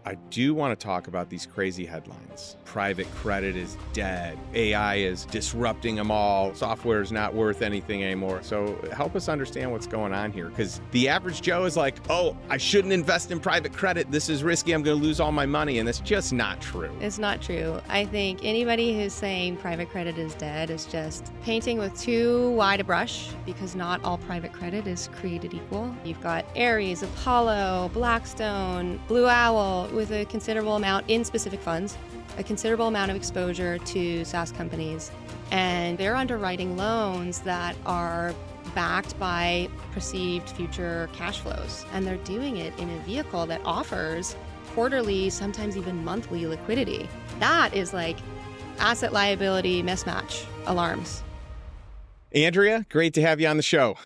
I do want to talk about these crazy headlines. Private credit is dead. AI is disrupting them all. Software is not worth anything anymore. So help us understand what's going on here, because the average Joe is like, oh, I shouldn't invest in private credit. This is risky. I'm going to lose all my money. And that's just not true. It's not true. I think anybody who's saying private credit is dead is just painting with too wide a brush, because not all private credit is created equal. You've got Ares, Apollo, Blackstone, Blue Owl, with a considerable amount in specific funds, a considerable amount of exposure to SaaS companies, and they're underwriting loans that are backed by perceived future cash flows. And they're doing it in a vehicle that offers quarterly, sometimes even monthly liquidity. That is like asset liability mismatch alarms. Andrea, great to have you on the show.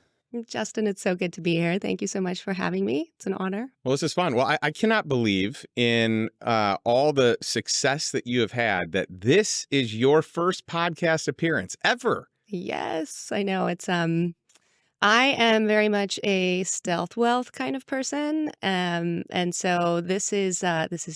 Justin, it's so good to be here. Thank you so much for having me. It's an honor. Well, this is fun. Well, I cannot believe in all the success that you have had, that this is your first podcast appearance ever. Yes, I know. It's I am very much a stealth wealth kind of person, and so this is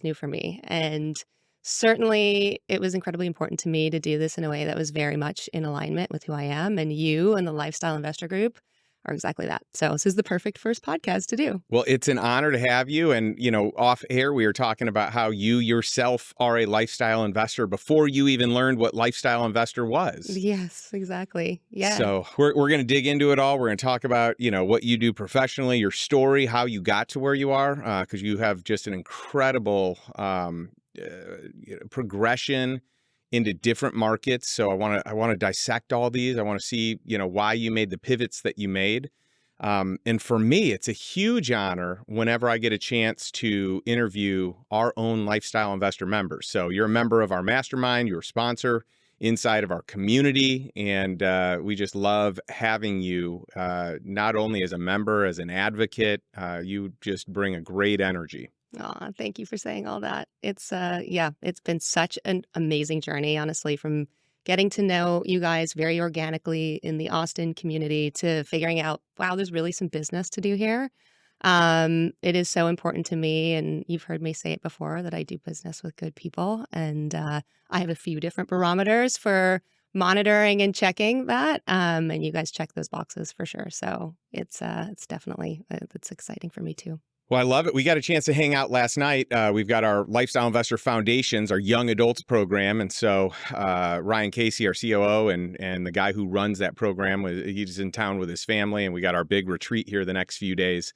new for me. And certainly, it was incredibly important to me to do this in a way that was very much in alignment with who I am, and you and the Lifestyle Investor Group are exactly that. So this is the perfect first podcast to do. Well, it's an honor to have you. And, you know, off air, we were talking about how you yourself are a lifestyle investor before you even learned what lifestyle investor was. Yes, exactly. Yeah. So we're going to dig into it all. We're going to talk about, you know, what you do professionally, your story, how you got to where you are, because you have just an incredible progression into different markets. So I want to dissect all these. I want to see, you know, why you made the pivots that you made. And for me, it's a huge honor whenever I get a chance to interview our own Lifestyle Investor members. So you're a member of our mastermind, you're a sponsor inside of our community, and we just love having you, not only as a member, as an advocate. You just bring a great energy. Aw, thank you for saying all that. It's it's been such an amazing journey, honestly, from getting to know you guys very organically in the Austin community to figuring out, wow, there's really some business to do here. It is so important to me, and you've heard me say it before, that I do business with good people, and I have a few different barometers for monitoring and checking that, and you guys check those boxes for sure. So it's definitely it's exciting for me too. Well, I love it. We got a chance to hang out last night. We've got our Lifestyle Investor Foundations, our young adults program. And so Ryan Casey, our COO, and the guy who runs that program, he's in town with his family. And we got our big retreat here the next few days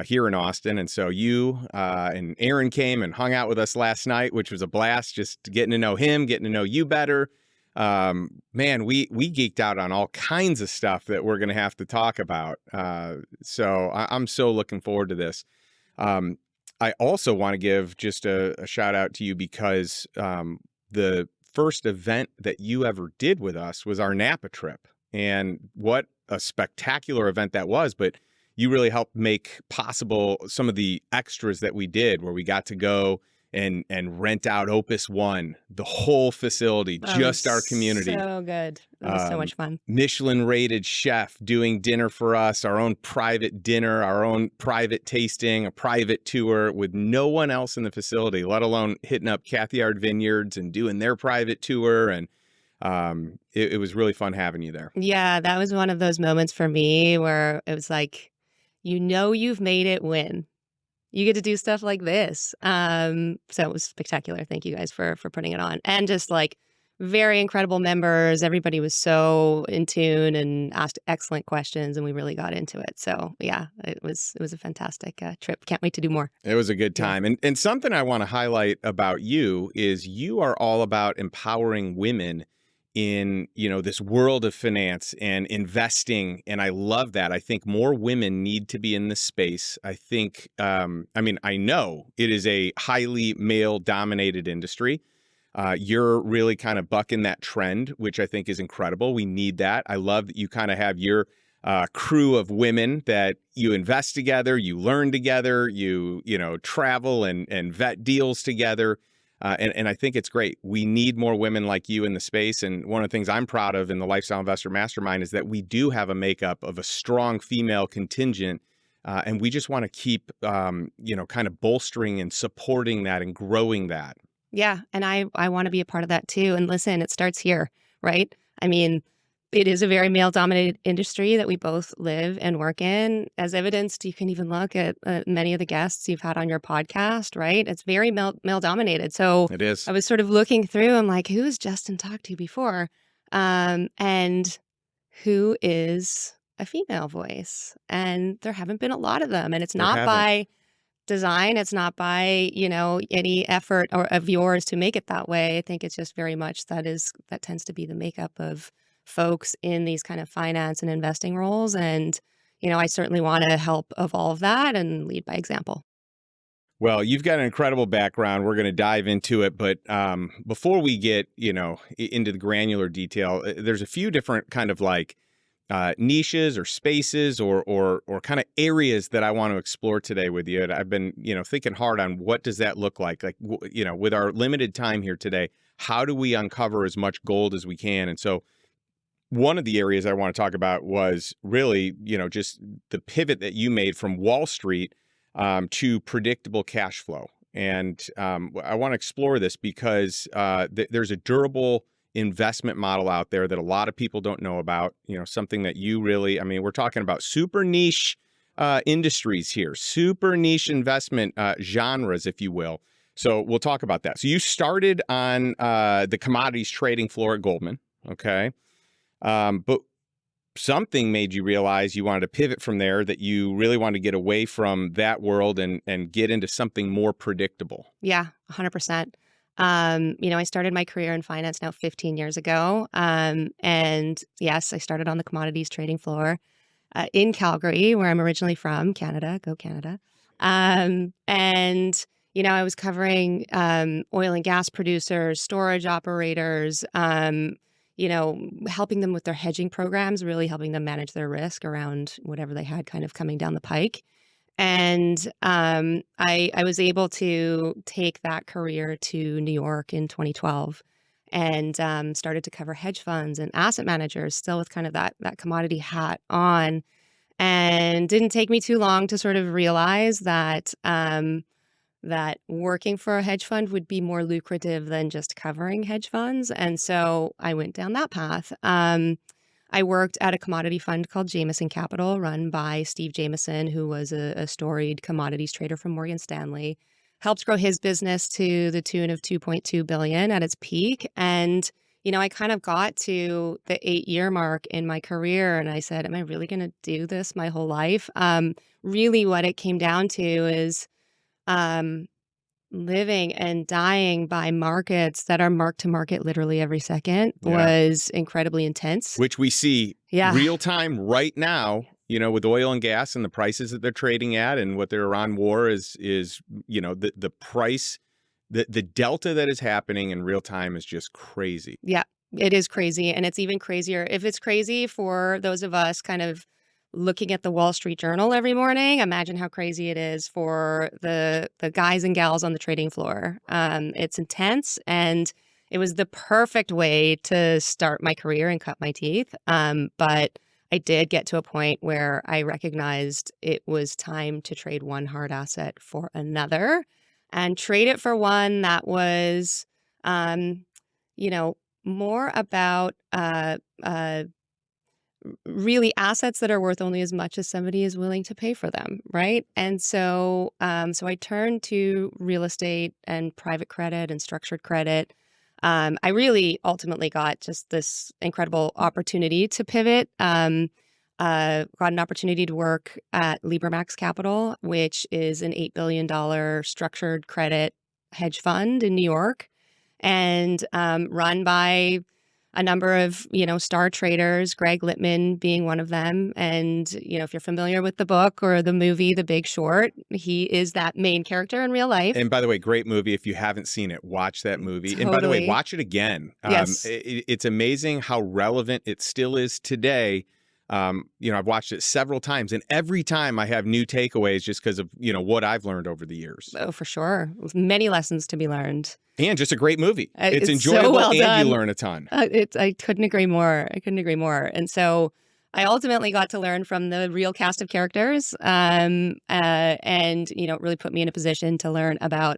here in Austin. And so you and Aaron came and hung out with us last night, which was a blast, just getting to know him, getting to know you better. Man, we geeked out on all kinds of stuff that we're going to have to talk about. So I'm so looking forward to this. I also want to give just a shout out to you because the first event that you ever did with us was our Napa trip. And what a spectacular event that was. But you really helped make possible some of the extras that we did, where we got to go and rent out Opus One, the whole facility, just our community. So good. That was so much fun. Michelin-rated chef doing dinner for us, our own private dinner, our own private tasting, a private tour with no one else in the facility, let alone hitting up Cathayard Vineyards and doing their private tour. And it was really fun having you there. Yeah, that was one of those moments for me where it was like, you know, you've made it when you get to do stuff like this. So it was spectacular. Thank you guys for putting it on. And just like very incredible members. Everybody was so in tune and asked excellent questions, and we really got into it. So yeah, it was a fantastic trip. Can't wait to do more. It was a good time. Yeah. And something I want to highlight about you is you are all about empowering women in, you know, this world of finance and investing. And I love that. I think more women need to be in this space. I think, I know it is a highly male dominated industry. You're really kind of bucking that trend, which I think is incredible. We need that. I love that you kind of have your crew of women that you invest together, you learn together, you travel and vet deals together. And I think it's great. We need more women like you in the space. And one of the things I'm proud of in the Lifestyle Investor Mastermind is that we do have a makeup of a strong female contingent And we just want to keep, kind of bolstering and supporting that and growing that. Yeah. And I want to be a part of that too. And listen, it starts here, right? I mean, it is a very male dominated industry that we both live and work in. As evidenced, you can even look at many of the guests you've had on your podcast, right? It's very male dominated. So It is. I was sort of looking through, I'm like, who has Justin talked to before? And who is a female voice? And there haven't been a lot of them. And it's not by design. It's not by, any effort of yours to make it that way. I think it's just very much that tends to be the makeup of folks in these kind of finance and investing roles. And, I certainly want to help evolve that and lead by example. Well, you've got an incredible background. We're going to dive into it. But before we get, into the granular detail, there's a few different kind of like niches or spaces or kind of areas that I want to explore today with you. And I've been, thinking hard on what does that look like? Like, with our limited time here today, how do we uncover as much gold as we can? And so one of the areas I want to talk about was really, just the pivot that you made from Wall Street to predictable cash flow. And I want to explore this because there's a durable investment model out there that a lot of people don't know about, something that you really, we're talking about super niche industries here, super niche investment genres, if you will. So we'll talk about that. So you started on the commodities trading floor at Goldman. Okay. But something made you realize you wanted to pivot from there, that you really wanted to get away from that world and get into something more predictable. Yeah, 100%. I started my career in finance now 15 years ago. And yes, I started on the commodities trading floor in Calgary, where I'm originally from, Canada. Go Canada. And, I was covering oil and gas producers, storage operators, helping them with their hedging programs, really helping them manage their risk around whatever they had kind of coming down the pike. And I was able to take that career to New York in 2012 and started to cover hedge funds and asset managers, still with kind of that commodity hat on. And didn't take me too long to sort of realize that that working for a hedge fund would be more lucrative than just covering hedge funds. And so I went down that path. I worked at a commodity fund called Jameson Capital, run by Steve Jameson, who was a storied commodities trader from Morgan Stanley. Helped grow his business to the tune of $2.2 billion at its peak. And, I kind of got to the 8-year mark in my career and I said, am I really going to do this my whole life? Really what it came down to is living and dying by markets that are mark to market literally every second was incredibly intense. Which we see real time right now, with oil and gas and the prices that they're trading at and what they're on war is the price, the delta that is happening in real time is just crazy. Yeah, it is crazy. And it's even crazier. If it's crazy for those of us kind of looking at the Wall Street Journal every morning, imagine how crazy it is for the guys and gals on the trading floor. It's intense, and it was the perfect way to start my career and cut my teeth. But I did get to a point where I recognized it was time to trade one hard asset for another and trade it for one that was, more about really assets that are worth only as much as somebody is willing to pay for them, right? And so I turned to real estate and private credit and structured credit. I really ultimately got just this incredible opportunity to pivot. Got an opportunity to work at LibreMax Capital, which is an $8 billion structured credit hedge fund in New York, and run by a number of, star traders, Greg Littman being one of them. And, if you're familiar with the book or the movie, The Big Short, he is that main character in real life. And by the way, great movie. If you haven't seen it, watch that movie. Totally. And by the way, watch it again. Yes. It's amazing how relevant it still is today. I've watched it several times, and every time I have new takeaways just because of, what I've learned over the years. Oh, for sure. Many lessons to be learned. And just a great movie. It's enjoyable, so well and done. you learn a ton. I couldn't agree more. And so I ultimately got to learn from the real cast of characters, and it really put me in a position to learn about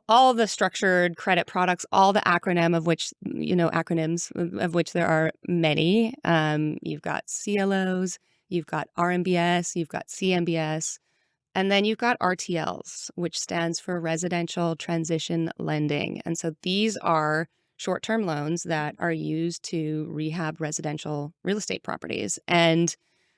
all the structured credit products, all the acronyms of which there are many. You've got CLOs, you've got RMBS, you've got CMBS, and then you've got RTLs, which stands for Residential Transition Lending. And so these are short-term loans that are used to rehab residential real estate properties. And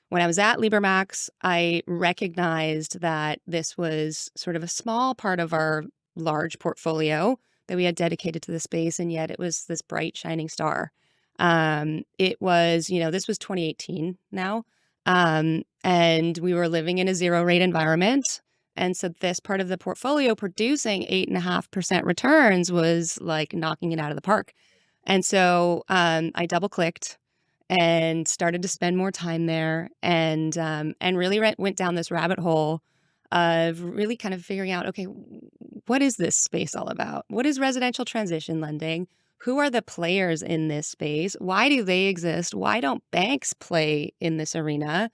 when I was at LiberMax, I recognized that this was sort of a small part of our large portfolio that we had dedicated to the space, and yet it was this bright, shining star. It was, this was 2018 now, and we were living in a zero rate environment. And so this part of the portfolio producing 8.5% returns was like knocking it out of the park. And so I double clicked and started to spend more time there, and really went down this rabbit hole of really kind of figuring out, okay, what is this space all about? What is residential transition lending? Who are the players in this space? Why do they exist? Why don't banks play in this arena?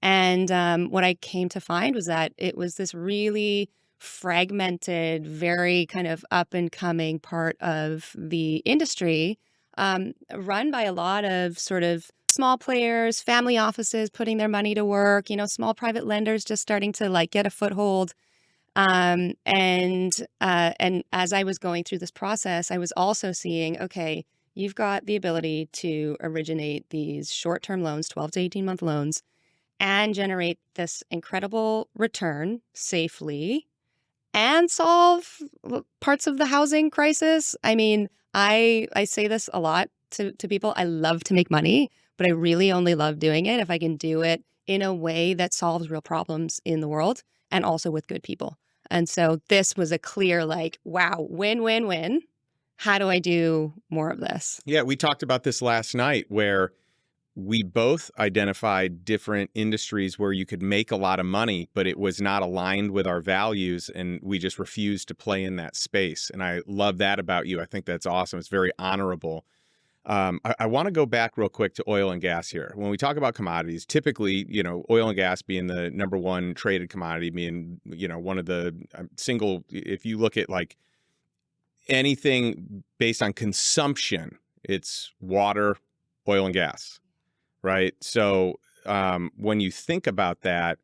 And what I came to find was that it was this really fragmented, very kind of up and coming part of the industry, run by a lot of sort of small players, family offices putting their money to work, small private lenders just starting to like get a foothold. And as I was going through this process, I was also seeing, okay, you've got the ability to originate these short-term loans, 12 to 18-month loans, and generate this incredible return safely and solve parts of the housing crisis. I mean, I say this a lot to people. I love to make money, but I really only love doing it if I can do it in a way that solves real problems in the world and also with good people. And so this was a clear, like, wow, win, win, win. How do I do more of this? Yeah, we talked about this last night where we both identified different industries where you could make a lot of money, but it was not aligned with our values, and we just refused to play in that space. And I love that about you. I think that's awesome. It's very honorable. I want to go back real quick to oil and gas here. When we talk about commodities, typically, oil and gas being the number one traded commodity, being, one of the if you look at like anything based on consumption, it's water, oil and gas, right? So when you think about that,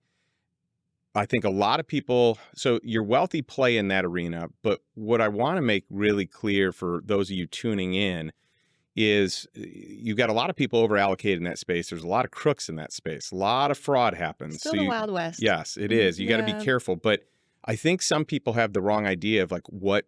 I think a lot of people, so your wealthy play in that arena, but what I want to make really clear for those of you tuning in is you've got a lot of people over allocated in that space. There's a lot of crooks in that space. A lot of fraud happens. Still the Wild West. Yes, it is. You got to be careful. But I think some people have the wrong idea of like what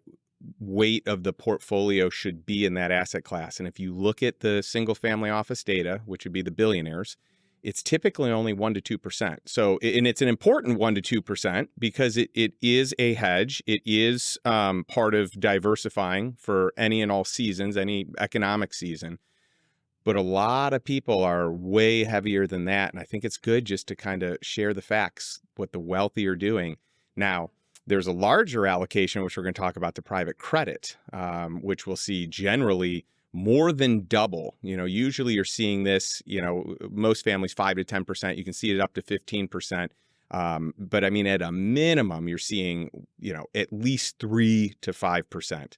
weight of the portfolio should be in that asset class. And if you look at the single family office data, which would be the billionaires, it's typically only 1 to 2%. So, and it's an important 1 to 2% because it is a hedge. It is part of diversifying for any and all seasons, any economic season. But a lot of people are way heavier than that. And I think it's good just to kind of share the facts, what the wealthy are doing. Now, there's a larger allocation, which we're going to talk about, to private credit, which we'll see generally more than double. Usually you're seeing this, most families 5 to 10%. You can see it up to 15%. But I mean, at a minimum, you're seeing, at least 3 to 5%.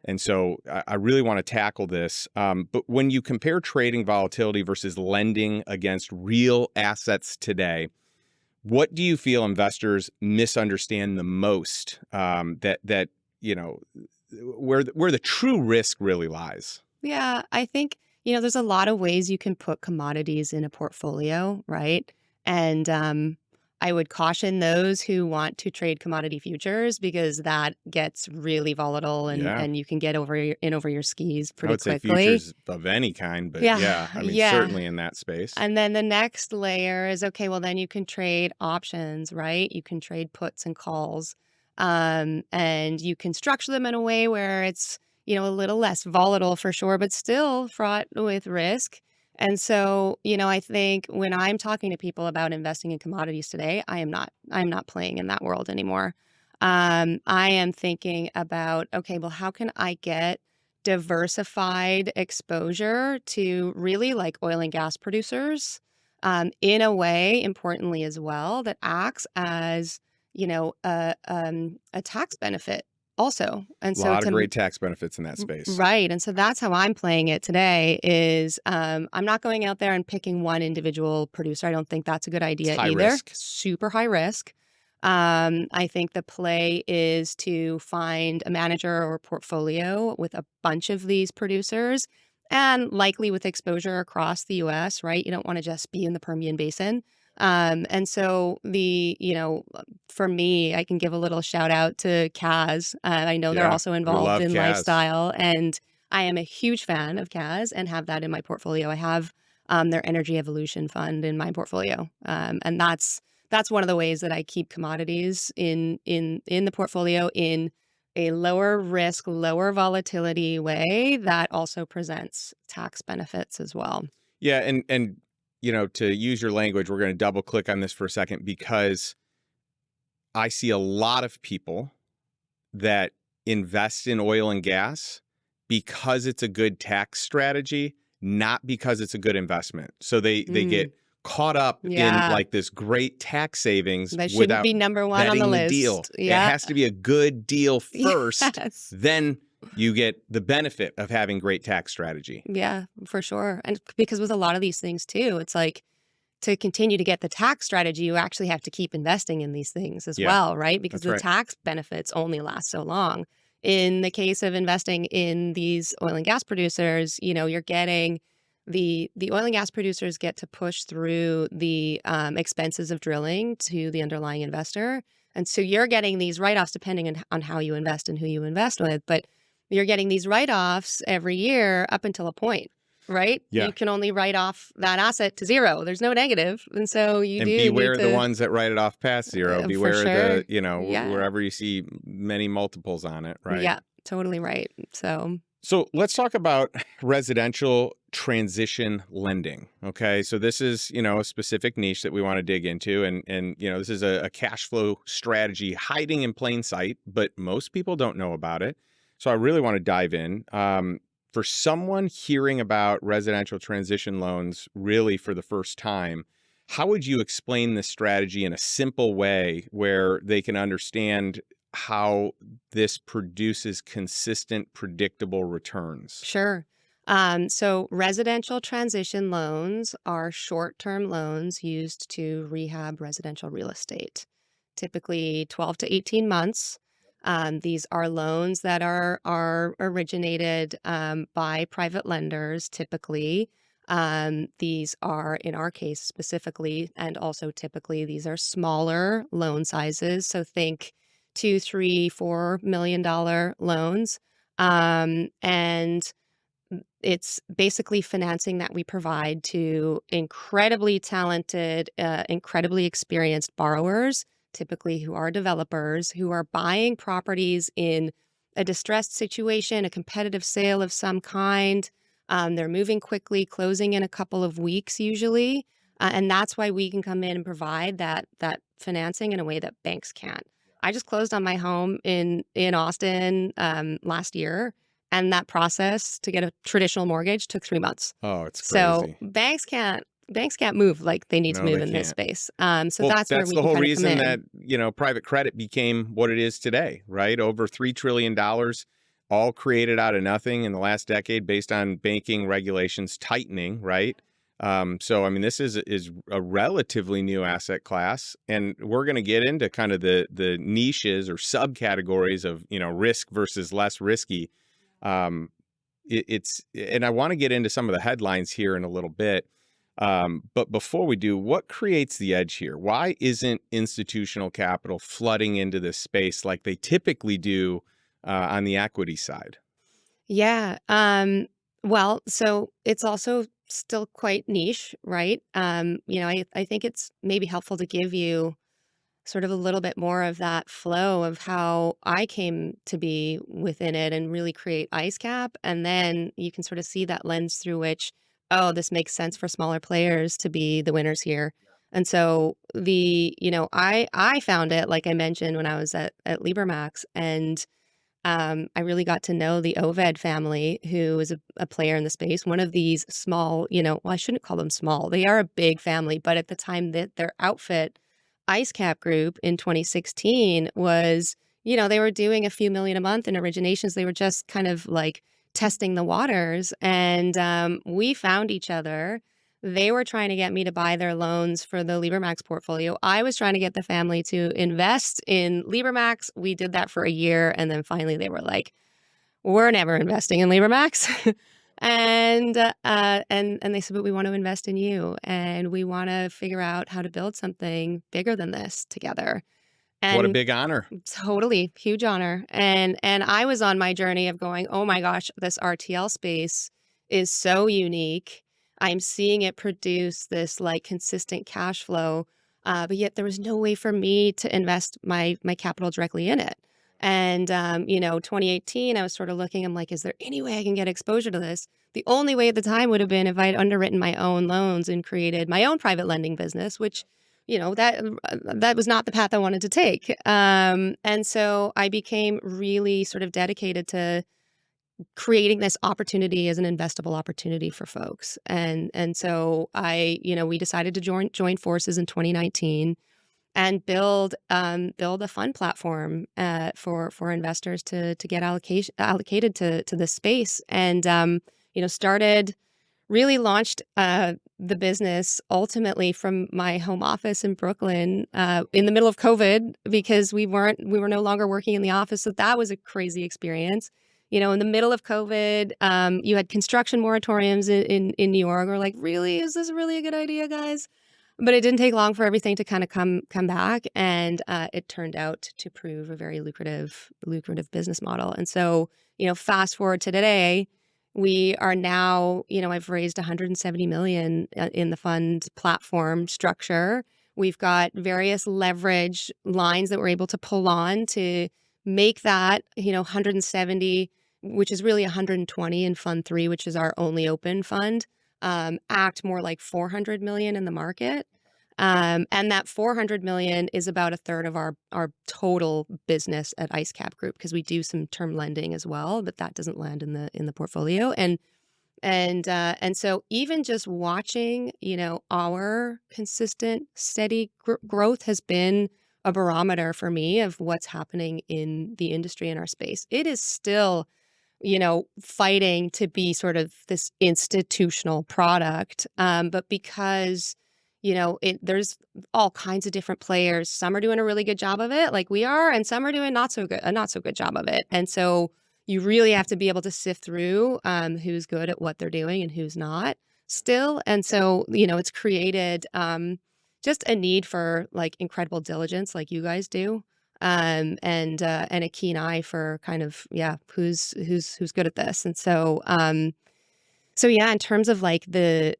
And so I really want to tackle this. But when you compare trading volatility versus lending against real assets today, what do you feel investors misunderstand the most? Where the true risk really lies? Yeah, I think, there's a lot of ways you can put commodities in a portfolio, right? And I would caution those who want to trade commodity futures because that gets really volatile and you can get over your skis pretty quickly. I would say futures of any kind, but certainly in that space. And then the next layer is, okay, well, then you can trade options, right? You can trade puts and calls, and you can structure them in a way where it's, a little less volatile for sure, but still fraught with risk. And so, I think when I'm talking to people about investing in commodities today, I'm not playing in that world anymore. I am thinking about, okay, well, how can I get diversified exposure to really like oil and gas producers in a way, importantly as well, that acts as, a tax benefit also. And A so lot of to great tax benefits in that space. right. And so that's how I'm playing it today is I'm not going out there and picking one individual producer. I don't think that's a good It's idea high either. risk. Super high risk. I think the play is to find a manager or portfolio with a bunch of these producers and likely with exposure across the US, right? You don't want to just be in the Permian Basin. And so for me, I can give a little shout out to Kaz. I know they're Yeah, also we involved love in Kaz. lifestyle, and I am a huge fan of Kaz and have that in my portfolio. I have their Energy Evolution Fund in my portfolio, and that's one of the ways that I keep commodities in the portfolio in a lower risk, lower volatility way that also presents tax benefits as well. Yeah, and to use your language, we're going to double click on this for a second because I see a lot of people that invest in oil and gas because it's a good tax strategy, not because it's a good investment. So they Mm, get caught up in yeah, like this great tax savings that shouldn't without be number one on the vetting the deal. list. It Yeah. has to be a good deal first, Yes. then you get the benefit of having great tax strategy. Yeah, for sure. And because with a lot of these things too, it's like to continue to get the tax strategy, you actually have to keep investing in these things as Yeah, well, right? Because that's the right. tax benefits only last so long. In the case of investing in these oil and gas producers, you're getting the oil and gas producers get to push through the expenses of drilling to the underlying investor. And so you're getting these write-offs depending on how you invest and who you invest with, but you're getting these write-offs every year up until a point, right? Yeah. You can only write off that asset to zero. There's no negative. And so you And do need beware the to, ones that write it off past zero. for Beware sure. the, Yeah. wherever you see many multiples on it, right? Yeah, totally right. So let's talk about residential transition lending. Okay. So this is, a specific niche that we want to dig into. And this is a cash flow strategy hiding in plain sight, but most people don't know about it. So I really want to dive in. For someone hearing about residential transition loans really for the first time, how would you explain this strategy in a simple way where they can understand how this produces consistent, predictable returns? Sure. So residential transition loans are short-term loans used to rehab residential real estate, typically 12 to 18 months. These are loans that are originated by private lenders, typically. These are, in our case specifically, and also typically, these are smaller loan sizes. So think two, three, $4 million loans. And it's basically financing that we provide to incredibly talented, incredibly experienced borrowers, typically who are developers, who are buying properties in a distressed situation, a competitive sale of some kind. They're moving quickly, closing in a couple of weeks usually. And that's why we can come in and provide that financing in a way that banks can't. I just closed on my home in Austin last year, and that process to get a traditional mortgage took 3 months. Oh, it's So crazy. banks can't move like they need to No, move they in this can't. space. So Well, that's where that's we the can whole kind of come reason in. that, private credit became what it is today, right? Over $3 trillion, all created out of nothing in the last decade based on banking regulations tightening, right? So, I mean, this is a relatively new asset class, and we're going to get into kind of the niches or subcategories of, risk versus less risky. Um, and I want to get into some of the headlines here in a little bit. But before we do, what creates the edge here? Why isn't institutional capital flooding into this space like they typically do on the equity side? Yeah. Well, so it's also still quite niche, right? I think it's maybe helpful to give you sort of a little bit more of that flow of how I came to be within it and really create IceCap. And then you can sort of see that lens through which, oh, this makes sense for smaller players to be the winners here. And so I found it, like I mentioned, when I was at LiberMax, and I really got to know the Oved family, who is a player in the space. One of these small, well, I shouldn't call them small. They are a big family, but at the time that their outfit, IceCap Group in 2016 was, they were doing a few million a month in originations. They were just kind of like testing the waters. And we found each other. They were trying to get me to buy their loans for the LiberMax portfolio. I was trying to get the family to invest in LiberMax. We did that for a year. And then finally they were like, we're never investing in LiberMax. And they said, but we want to invest in you. And we want to figure out how to build something bigger than this together. And what a big honor. Totally. Huge honor. And I was on my journey of going, oh my gosh, this RTL space is so unique. I'm seeing it produce this like consistent cash flow, but yet there was no way for me to invest my capital directly in it. And 2018, I was sort of looking, I'm like, is there any way I can get exposure to this? The only way at the time would have been if I'd underwritten my own loans and created my own private lending business, which that was not the path I wanted to take. And so I became really sort of dedicated to creating this opportunity as an investable opportunity for folks. And so we decided to join forces in 2019 and build a fund platform for investors to get allocated to this space. And really launched the business ultimately from my home office in Brooklyn in the middle of COVID, because we were no longer working in the office. So that was a crazy experience. In the middle of COVID, you had construction moratoriums in New York. We're like, really, is this really a good idea, guys? But it didn't take long for everything to kind of come back, and it turned out to prove a very lucrative business model. And so, fast forward to today, we are now, I've raised 170 million in the fund platform structure. We've got various leverage lines that we're able to pull on to make that, 170, which is really 120 in Fund 3, which is our only open fund, act more like 400 million in the market. And that 400 million is about a third of our total business at IceCap Group, because we do some term lending as well, but that doesn't land in the portfolio. And so even just watching, our consistent, steady growth has been a barometer for me of what's happening in the industry in our space. It is still, fighting to be sort of this institutional product, but because there's all kinds of different players. Some are doing a really good job of it, like we are, and some are doing a not so good job of it. And so you really have to be able to sift through who's good at what they're doing and who's not still. And so, it's created just a need for like incredible diligence, like you guys do, and a keen eye for kind of who's good at this. And so. So yeah, in terms of like the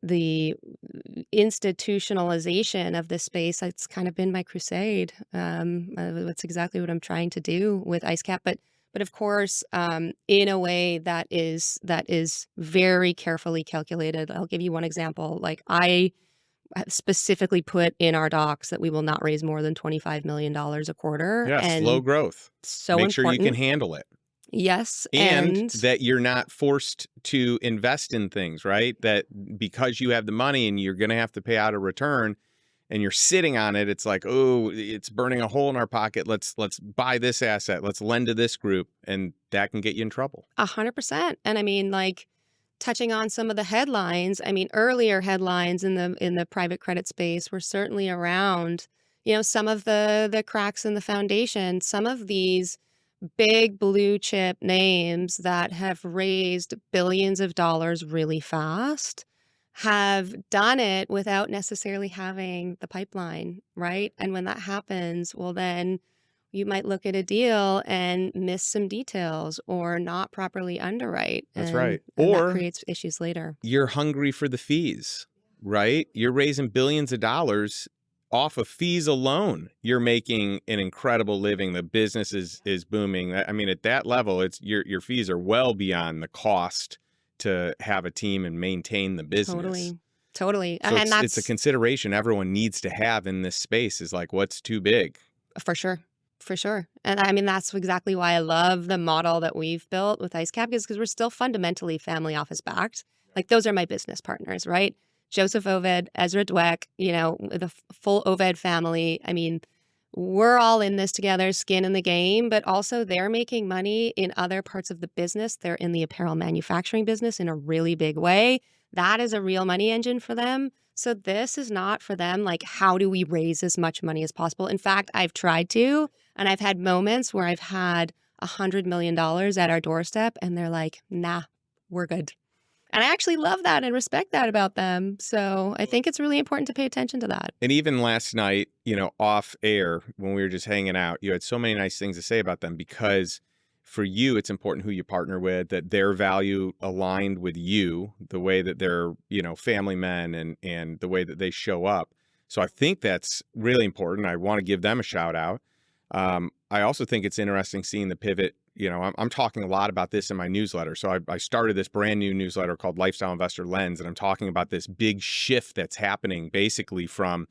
institutionalization of this space, it's kind of been my crusade. That's exactly what I'm trying to do with IceCap, but of course, in a way that is very carefully calculated. I'll give you one example. Like I specifically put in our docs that we will not raise more than $25 million a quarter. Yeah, and slow growth. So make important. sure you can handle it. Yes. And that you're not forced to invest in things, right? That because you have the money and you're going to have to pay out a return and you're sitting on it, it's like, oh, it's burning a hole in our pocket. Let's buy this asset. Let's lend to this group. And that can get you in trouble. 100%. And I mean, like touching on some of the headlines, earlier headlines in the private credit space were certainly around, some of the cracks in the foundation, some of these big blue chip names that have raised billions of dollars really fast have done it without necessarily having the pipeline, right? And when that happens, well, then you might look at a deal and miss some details or not properly underwrite. That's right. And or that creates issues later. You're hungry for the fees, right? You're raising billions of dollars off of fees alone. You're making an incredible living. The business is booming. At that level, it's your fees are well beyond the cost to have a team and maintain the business. Totally. So and it's a consideration everyone needs to have in this space is like, what's too big? For sure. For sure. And I mean, that's exactly why I love the model that we've built with IceCap, is because we're still fundamentally family office backed. Like, those are my business partners, right? Joseph Ovid, Ezra Dweck, the full Ovid family. I mean, we're all in this together, skin in the game, but also they're making money in other parts of the business. They're in the apparel manufacturing business in a really big way. That is a real money engine for them. So this is not for them, like, how do we raise as much money as possible? In fact, I've tried to, and I've had moments where I've had $100 million at our doorstep, and they're like, nah, we're good. And I actually love that and respect that about them. So I think it's really important to pay attention to that. And even last night, off air, when we were just hanging out, you had so many nice things to say about them, because for you, it's important who you partner with, that their value aligned with you, the way that they're, family men and the way that they show up. So I think that's really important. I want to give them a shout out. I also think it's interesting seeing the pivot. I'm talking a lot about this in my newsletter. So I started this brand new newsletter called Lifestyle Investor Lens, and I'm talking about this big shift that's happening basically from,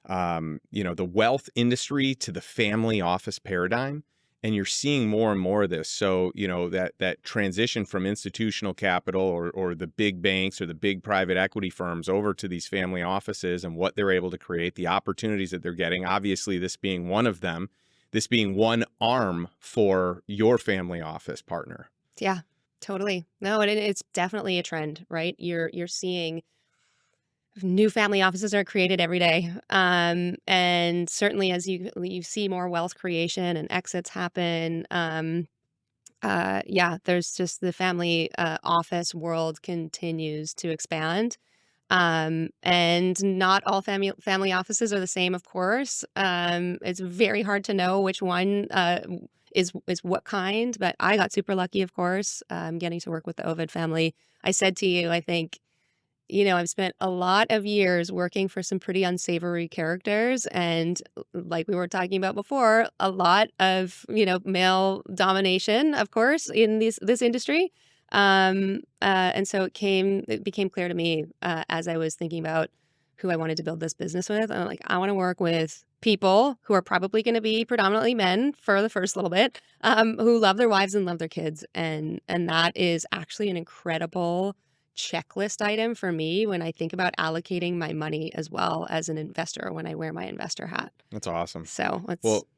the wealth industry to the family office paradigm. And you're seeing more and more of this. So, that transition from institutional capital or the big banks or the big private equity firms over to these family offices and what they're able to create, the opportunities that they're getting, obviously this being one of them, this being one arm for your family office partner. Yeah, totally. No, and it's definitely a trend, right? You're seeing new family offices are created every day. And certainly as you see more wealth creation and exits happen, there's just the family office world continues to expand. And not all family offices are the same, of course. It's very hard to know which one is what kind, but I got super lucky, of course, getting to work with the Ovid family. I said to you, I think, I've spent a lot of years working for some pretty unsavory characters. And like we were talking about before, a lot of, male domination, of course, in this industry. And so it became clear to me as I was thinking about who I wanted to build this business with. I'm like, I want to work with people who are probably going to be predominantly men for the first little bit, who love their wives and love their kids. And that is actually an incredible checklist item for me when I think about allocating my money as well as an investor when I wear my investor hat. That's awesome. So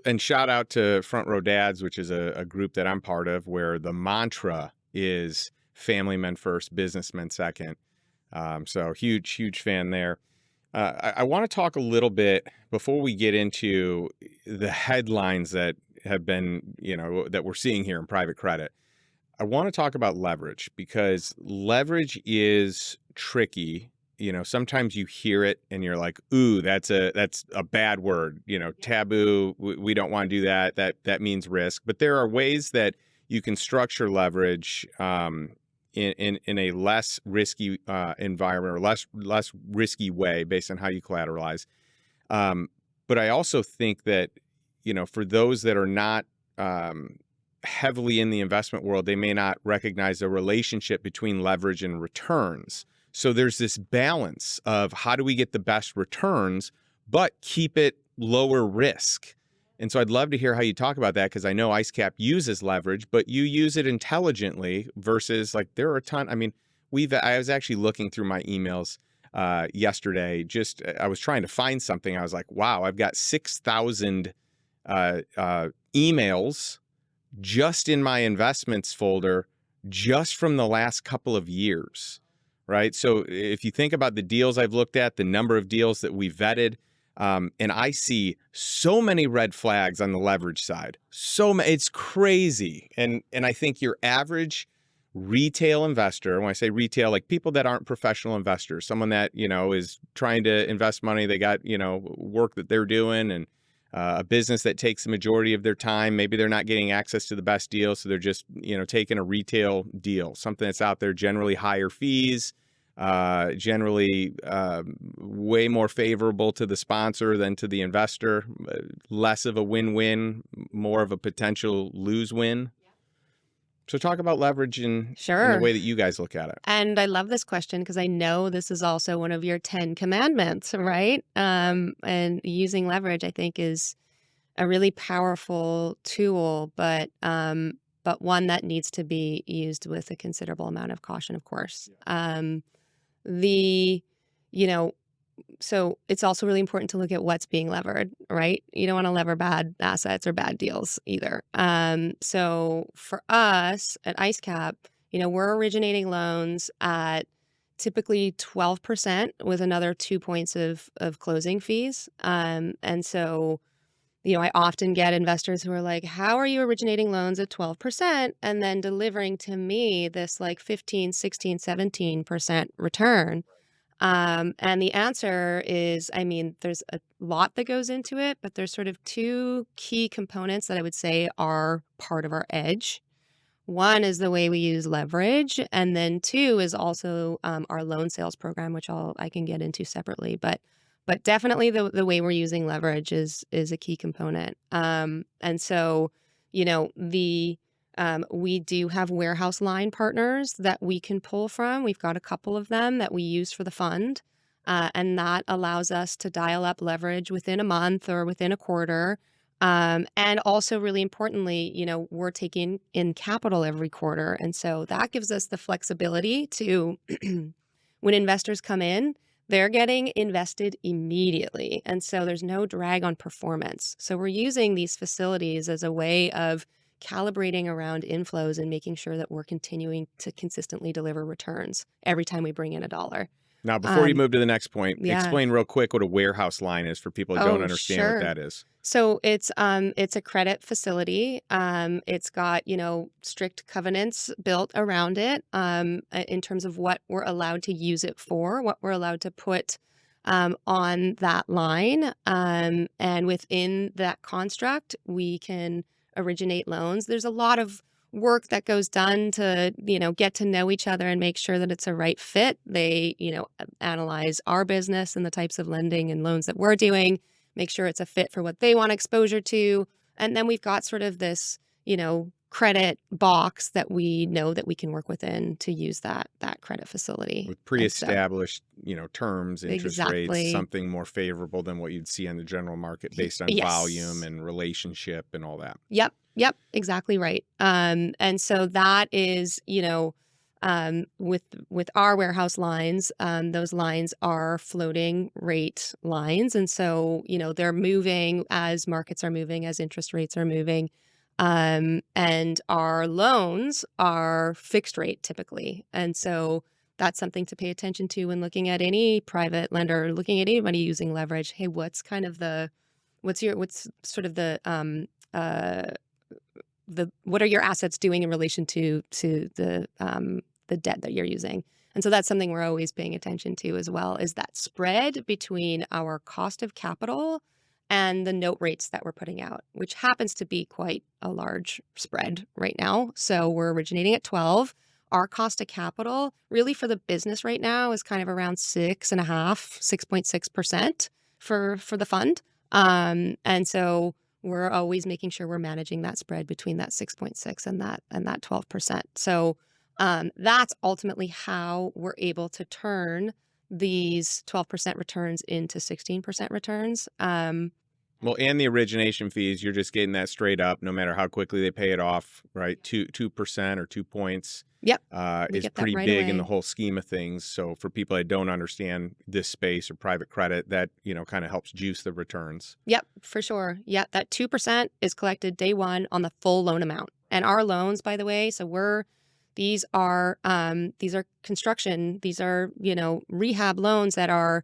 and shout out to Front Row Dads, which is a group that I'm part of, where the mantra is family men first, businessmen second. So huge fan there. I want to talk a little bit before we get into the headlines that have been, that we're seeing here in private credit. I want to talk about leverage, because leverage is tricky. Sometimes you hear it and you're like, ooh, that's a bad word, taboo. We don't want to do that. That means risk. But there are ways that you can structure leverage in a less risky environment, or less risky way based on how you collateralize. But I also think that, for those that are not heavily in the investment world, they may not recognize the relationship between leverage and returns. So there's this balance of how do we get the best returns, but keep it lower risk. And so I'd love to hear how you talk about that, because I know IceCap uses leverage, but you use it intelligently versus, like, there are a ton. I mean, I was actually looking through my emails yesterday. I was trying to find something. I was like, wow, I've got 6,000 emails just in my investments folder, just from the last couple of years, right? So if you think about the deals I've looked at, the number of deals that we vetted, and I see so many red flags on the leverage side. It's crazy. And I think your average retail investor, when I say retail, like people that aren't professional investors, someone that, is trying to invest money, they got, work that they're doing, and a business that takes the majority of their time. Maybe they're not getting access to the best deal, so they're just, taking a retail deal, something that's out there, generally higher fees, generally way more favorable to the sponsor than to the investor, less of a win-win, more of a potential lose-win. So talk about leverage in the way that you guys look at it. And I love this question because I know this is also one of your 10 commandments, right? And using leverage, I think, is a really powerful tool, but one that needs to be used with a considerable amount of caution, of course. The, you know, so it's also really important to look at what's being levered, right? You don't want to lever bad assets or bad deals either. So for us at IceCap, we're originating loans at typically 12% with another 2 points of closing fees. And so, I often get investors who are like, how are you originating loans at 12% and then delivering to me this like 15, 16, 17% return? And the answer is, there's a lot that goes into it, but there's sort of two key components that I would say are part of our edge. One is the way we use leverage, and then two is also our loan sales program, which I can get into separately. But definitely the way we're using leverage is a key component. And so, we do have warehouse line partners that we can pull from. We've got a couple of them that we use for the fund. And that allows us to dial up leverage within a month or within a quarter. And also really importantly, we're taking in capital every quarter. And so that gives us the flexibility to, when investors come in, they're getting invested immediately. And so there's no drag on performance. So we're using these facilities as a way of calibrating around inflows and making sure that we're continuing to consistently deliver returns every time we bring in a dollar. Now, before you move to the next point, yeah. explain real quick what a warehouse line is for people who don't understand sure. what that is. So it's a credit facility. It's got, strict covenants built around it in terms of what we're allowed to use it for, what we're allowed to put on that line. And within that construct, we can originate loans. There's a lot of work that goes done to, get to know each other and make sure that it's a right fit. They, analyze our business and the types of lending and loans that we're doing, make sure it's a fit for what they want exposure to. And then we've got sort of this, credit box that we know that we can work within to use that credit facility. With pre-established, terms, interest Exactly. rates, something more favorable than what you'd see on the general market based on Yes. volume and relationship and all that. Yep, exactly right. And so that is, with our warehouse lines, those lines are floating rate lines. And so, they're moving as markets are moving, as interest rates are moving. And our loans are fixed rate typically. And so that's something to pay attention to when looking at any private lender, looking at anybody using leverage. Hey, what's sort of what are your assets doing in relation to the debt that you're using? And so that's something we're always paying attention to as well, is that spread between our cost of capital and the note rates that we're putting out, which happens to be quite a large spread right now. So we're originating at 12. Our cost of capital really for the business right now is kind of around 6.6% for the fund. And so we're always making sure we're managing that spread between that 6.6 and that 12%. So that's ultimately how we're able to turn these 12% returns into 16% returns. Well, and the origination fees, you're just getting that straight up, no matter how quickly they pay it off, right? 2% or 2 points. Yep. Is pretty right big away in the whole scheme of things. So for people that don't understand this space or private credit, that, kind of helps juice the returns. Yep, for sure. Yeah, that 2% is collected day one on the full loan amount. And our loans, by the way, so these are construction, these are, rehab loans that are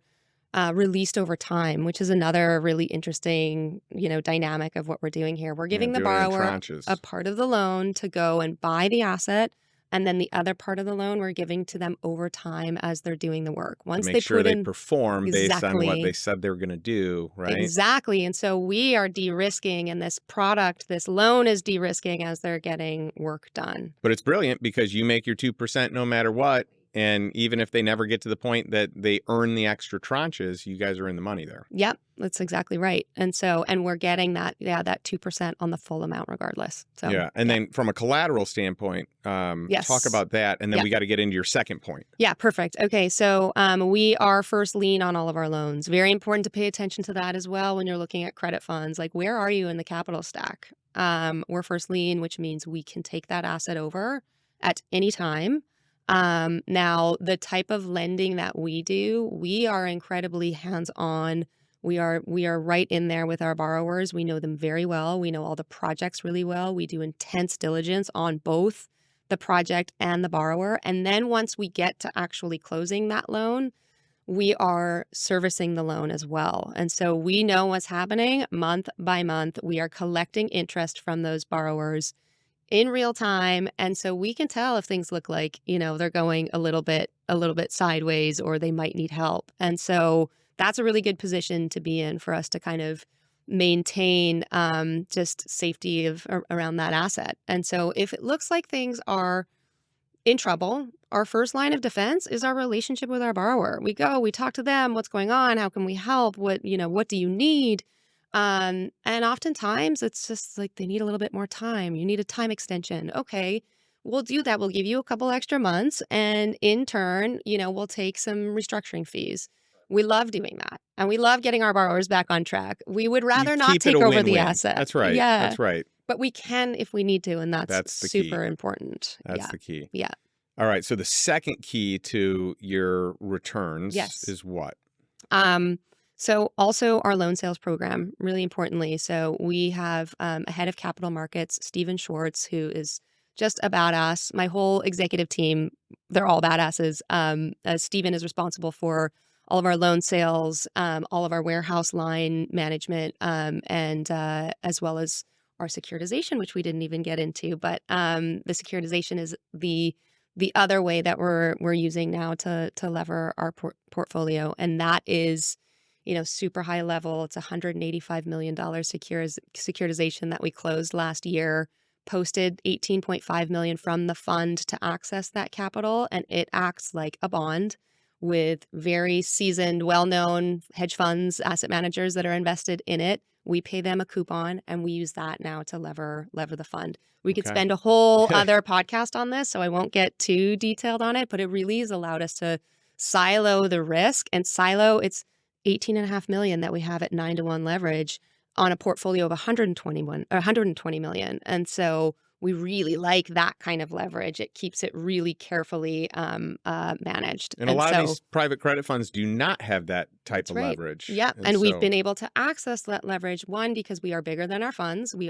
released over time, which is another really interesting, dynamic of what we're doing here. We're giving the borrower a part of the loan to go and buy the asset. And then the other part of the loan we're giving to them over time as they're doing the work. Once they sure they perform based on what they said they were going to do, right? Exactly. And so we are de-risking, and this loan is de-risking as they're getting work done. But it's brilliant because you make your 2% no matter what. And even if they never get to the point that they earn the extra tranches, you guys are in the money there. Yep, that's exactly right. And we're getting that 2% on the full amount regardless. So yeah. And then from a collateral standpoint, yes. talk about that. And then we got to get into your second point. Yeah, perfect. Okay, so we are first lien on all of our loans. Very important to pay attention to that as well when you're looking at credit funds. Like, where are you in the capital stack? We're first lien, which means we can take that asset over at any time. Now, the type of lending that we do, we are incredibly hands-on. We are right in there with our borrowers. We know them very well. We know all the projects really well. We do intense diligence on both the project and the borrower. And then once we get to actually closing that loan, we are servicing the loan as well. And so we know what's happening month by month. We are collecting interest from those borrowers in real time. And so we can tell if things look like, they're going a little bit sideways, or they might need help. And so that's a really good position to be in for us to kind of maintain just safety around that asset. And so if it looks like things are in trouble, our first line of defense is our relationship with our borrower. We talk to them, what's going on, how can we help, what do you need? And oftentimes it's just like they need a little bit more time. You need a time extension. Okay, we'll do that. We'll give you a couple extra months, and in turn, we'll take some restructuring fees. We love doing that. And we love getting our borrowers back on track. We would rather not take over the asset. That's right. Yeah. That's right. But we can if we need to, and that's super important. That's the key. Yeah. All right. So the second key to your returns is what? So also our loan sales program, really importantly. So we have a head of capital markets, Steven Schwartz, who is just a badass. My whole executive team, they're all badasses. Steven is responsible for all of our loan sales, all of our warehouse line management, and as well as our securitization, which we didn't even get into. But the securitization is the other way that we're using now to lever our portfolio, and that is, super high level. It's $185 million securitization that we closed last year. Posted $18.5 million from the fund to access that capital, and it acts like a bond with very seasoned, well-known hedge funds, asset managers that are invested in it. We pay them a coupon, and we use that now to lever the fund. We could spend a whole other podcast on this, so I won't get too detailed on it, but it really has allowed us to silo the risk. And it's $18.5 million that we have at 9-to-1 leverage on a portfolio of $120 million. And so we really like that kind of leverage. It keeps it really carefully managed. And a lot of these private credit funds do not have that type of leverage. Yeah, and we've been able to access that leverage, one, because we are bigger than our funds. We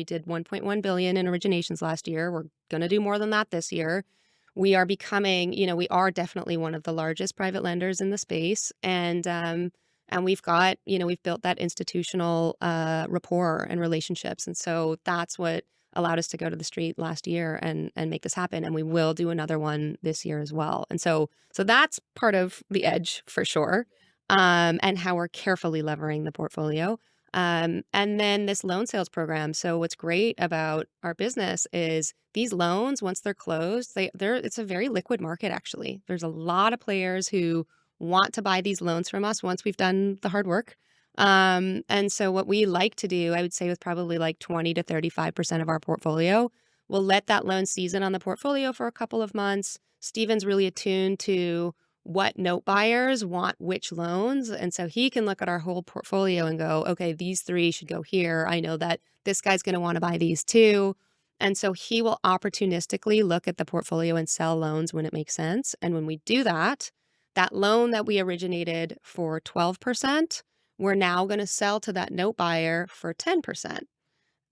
did $1.1 billion in originations last year. We're going to do more than that this year. We are becoming, we are definitely one of the largest private lenders in the space. And we've got, we've built that institutional rapport and relationships. And so that's what allowed us to go to the street last year and make this happen. And we will do another one this year as well. And so that's part of the edge for sure, and how we're carefully levering the portfolio. And then this loan sales program. So what's great about our business is these loans, once they're closed, it's a very liquid market, actually. There's a lot of players who want to buy these loans from us once we've done the hard work. And so what we like to do, I would say with probably like 20 to 35% of our portfolio, we'll let that loan season on the portfolio for a couple of months. Steven's really attuned to what note buyers want which loans. And so he can look at our whole portfolio and go, okay, these three should go here. I know that this guy's going to want to buy these too. And so he will opportunistically look at the portfolio and sell loans when it makes sense. And when we do that, that loan that we originated for 12%, we're now going to sell to that note buyer for 10%.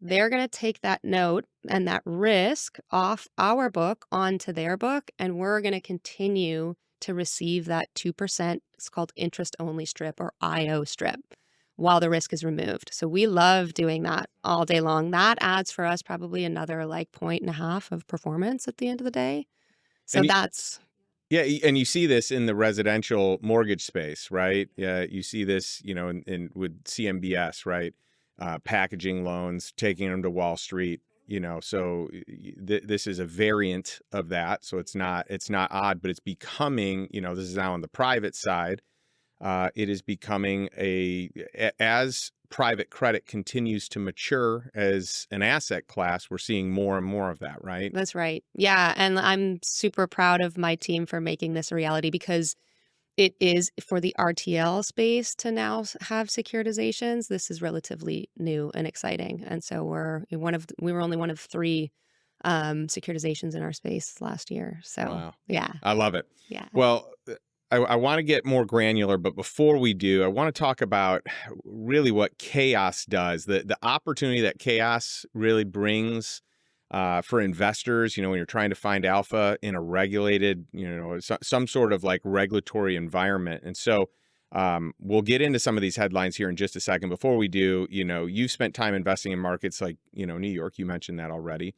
They're going to take that note and that risk off our book onto their book, and we're going to continue to receive that 2%. It's called interest-only strip, or IO strip, while the risk is removed. So we love doing that all day long. That adds for us probably another like 1.5 of performance at the end of the day. So Yeah, and you see this in the residential mortgage space, right? Yeah, you see this, in with CMBS, right? Packaging loans, taking them to Wall Street. so this is a variant of that. So it's not odd, but it's becoming, this is now on the private side. It is becoming as private credit continues to mature as an asset class, we're seeing more and more of that, right? That's right. Yeah. And I'm super proud of my team for making this a reality, because it is for the RTL space to now have securitizations. This is relatively new and exciting. And so we were only one of 3 securitizations in our space last year. So Wow. yeah. I love it. Yeah. Well, I want to get more granular, but before we do, I want to talk about really what chaos does, the opportunity that chaos really brings for investors, when you're trying to find alpha in a regulated, some sort of like regulatory environment. And so we'll get into some of these headlines here in just a second. Before we do, you've spent time investing in markets like, New York, you mentioned that already.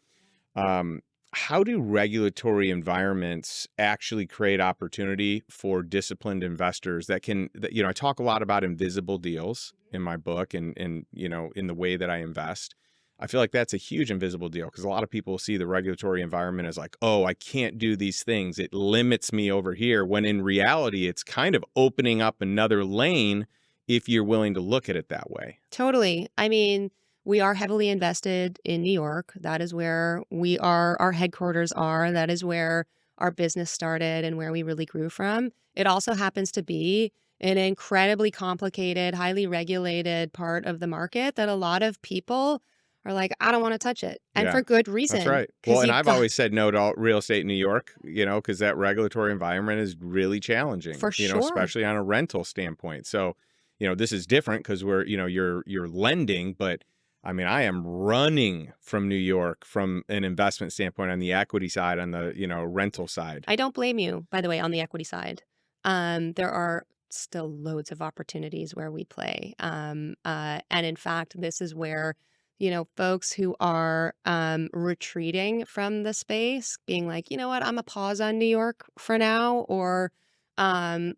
How do regulatory environments actually create opportunity for disciplined investors that I talk a lot about invisible deals in my book and in the way that I invest. I feel like that's a huge invisible deal because a lot of people see the regulatory environment as like, oh, I can't do these things. It limits me over here. When in reality, it's kind of opening up another lane if you're willing to look at it that way. Totally. I mean, we are heavily invested in New York. That is where our headquarters are. That is where our business started and where we really grew from. It also happens to be an incredibly complicated, highly regulated part of the market that a lot of people are like, I don't want to touch it. And for good reason. That's right. Well, and I've always said no to all real estate in New York, because that regulatory environment is really challenging, for sure. Especially on a rental standpoint. So, this is different because we're, you're lending, but I mean, I am running from New York from an investment standpoint on the equity side, on the, rental side. I don't blame you, by the way, on the equity side. There are still loads of opportunities where we play. And in fact, this is where, folks who are retreating from the space, being like, you know what, I'm a pause on New York for now, or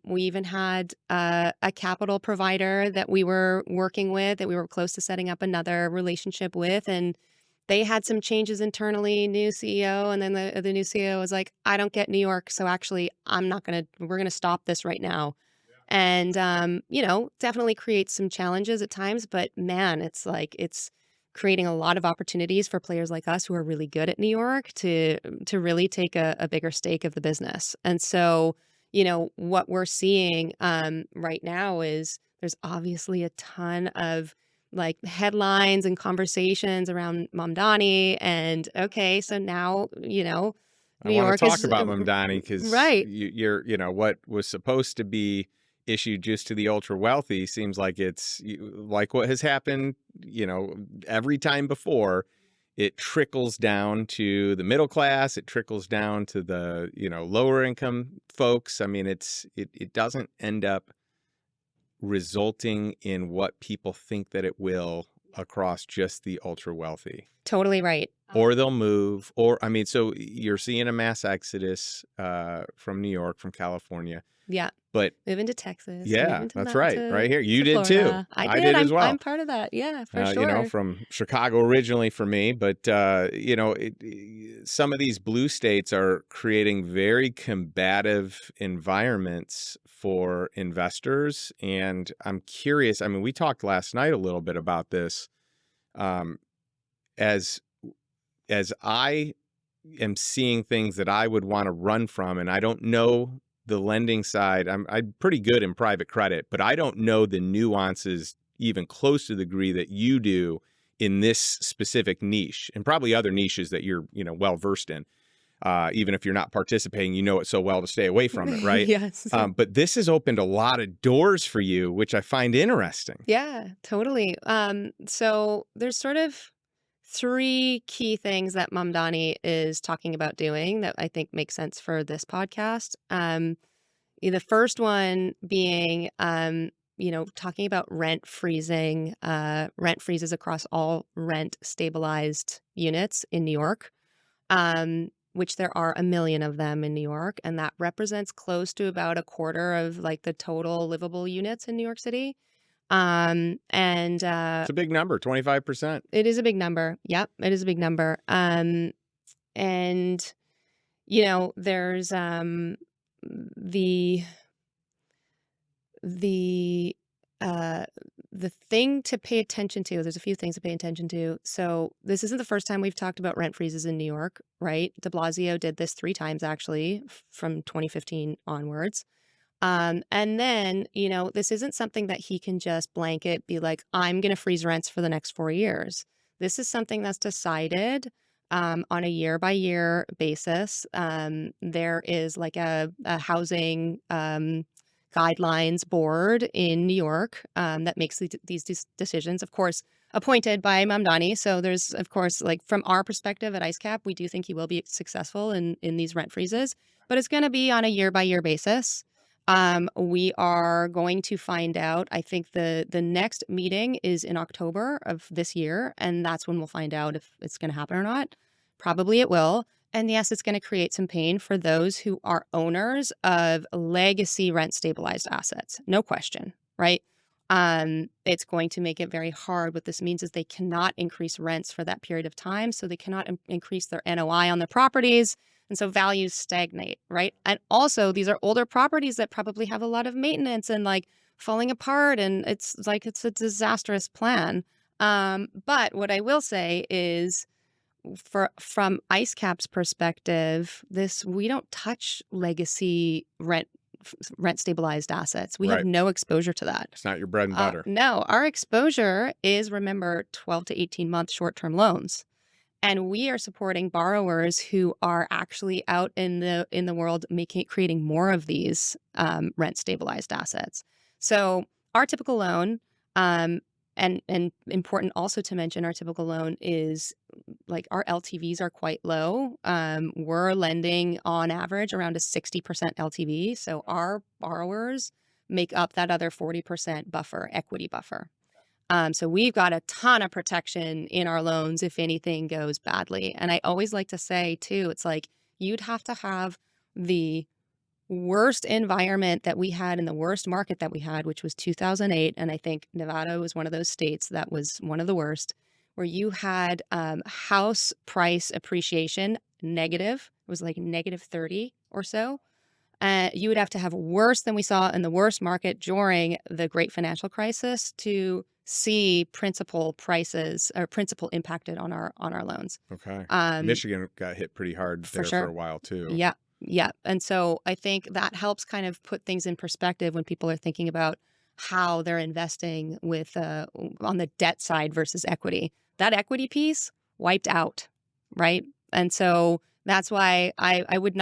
we even had a capital provider that we were working with, that we were close to setting up another relationship with, and they had some changes internally, new CEO, and then the new CEO was like, I don't get New York, so actually we're gonna stop this right now. And definitely creates some challenges at times, but man, it's creating a lot of opportunities for players like us who are really good at New York to really take a bigger stake of the business. And so, what we're seeing right now is there's obviously a ton of like headlines and conversations around Mamdani, and okay, so now I want to talk about Mamdani because right. you're what was supposed to be issued just to the ultra wealthy seems like it's like what has happened every time before. It trickles down to the middle class. It trickles down to the lower income folks. I mean, it doesn't end up resulting in what people think that it will across just the ultra wealthy. Totally right. Or they'll move, so you're seeing a mass exodus from New York, from California. Yeah. But moving to Texas. Yeah, that's right. Right here. You did Florida. too. I did as well. I'm part of that. Yeah, for sure. From Chicago originally for me, but some of these blue states are creating very combative environments for investors. And I'm curious, I mean, we talked last night a little bit about this. As I am seeing things that I would want to run from, and I don't know the lending side. I'm pretty good in private credit, but I don't know the nuances even close to the degree that you do in this specific niche, and probably other niches that you're well versed in. Even if you're not participating, you know it so well to stay away from it, right? Yes. But this has opened a lot of doors for you, which I find interesting. Yeah, totally. So there's sort of 3 key things that Mamdani is talking about doing that I think make sense for this podcast. The first one being, talking about rent freezing, rent freezes across all rent stabilized units in New York, which there are 1 million of them in New York. And that represents close to about a quarter of like the total livable units in New York City. And It's a big number, 25%. it is a big number. Yep, it is a big number. And there's the the uh the thing to pay attention to. There's a few things to pay attention to. So this isn't the first time we've talked about rent freezes in New York, right? De Blasio did this 3 times actually from 2015 onwards. And then, this isn't something that he can just blanket be like, I'm going to freeze rents for the next 4 years. This is something that's decided on a year by year basis. There is like a housing guidelines board in New York that makes these decisions, of course, appointed by Mamdani. So there's, of course, like from our perspective at IceCap, we do think he will be successful in these rent freezes, but it's going to be on a year by year basis. We are going to find out. I think the next meeting is in October of this year, and that's when we'll find out if it's going to happen or not. Probably it will. And yes, it's going to create some pain for those who are owners of legacy rent stabilized assets. No question, right? It's going to make it very hard. What this means is they cannot increase rents for that period of time. So they cannot increase their NOI on their properties. And so values stagnate, right? And also these are older properties that probably have a lot of maintenance and like falling apart. And it's a disastrous plan. But what I will say is from IceCap's perspective, we don't touch legacy rent stabilized assets. We have no exposure to that. It's not your bread and butter. No, our exposure is, remember, 12 to 18 month short-term loans. And we are supporting borrowers who are actually out in the world creating more of these rent stabilized assets. So our typical loan, and important also to mention, our typical loan is like our LTVs are quite low. We're lending on average around a 60% LTV. So our borrowers make up that other 40% buffer, equity buffer. So we've got a ton of protection in our loans if anything goes badly. And I always like to say too, it's like you'd have to have the worst environment that we had in the worst market that we had, which was 2008. And I think Nevada was one of those states that was one of the worst, where you had house price appreciation negative. It was like negative 30 or so. You would have to have worse than we saw in the worst market during the great financial crisis to see principal prices or principal impacted on our loans. Okay. Michigan got hit pretty hard there for a while too. Yeah. Yeah. And so I think that helps kind of put things in perspective when people are thinking about how they're investing with on the debt side versus equity. That equity piece wiped out, right? And so that's why I would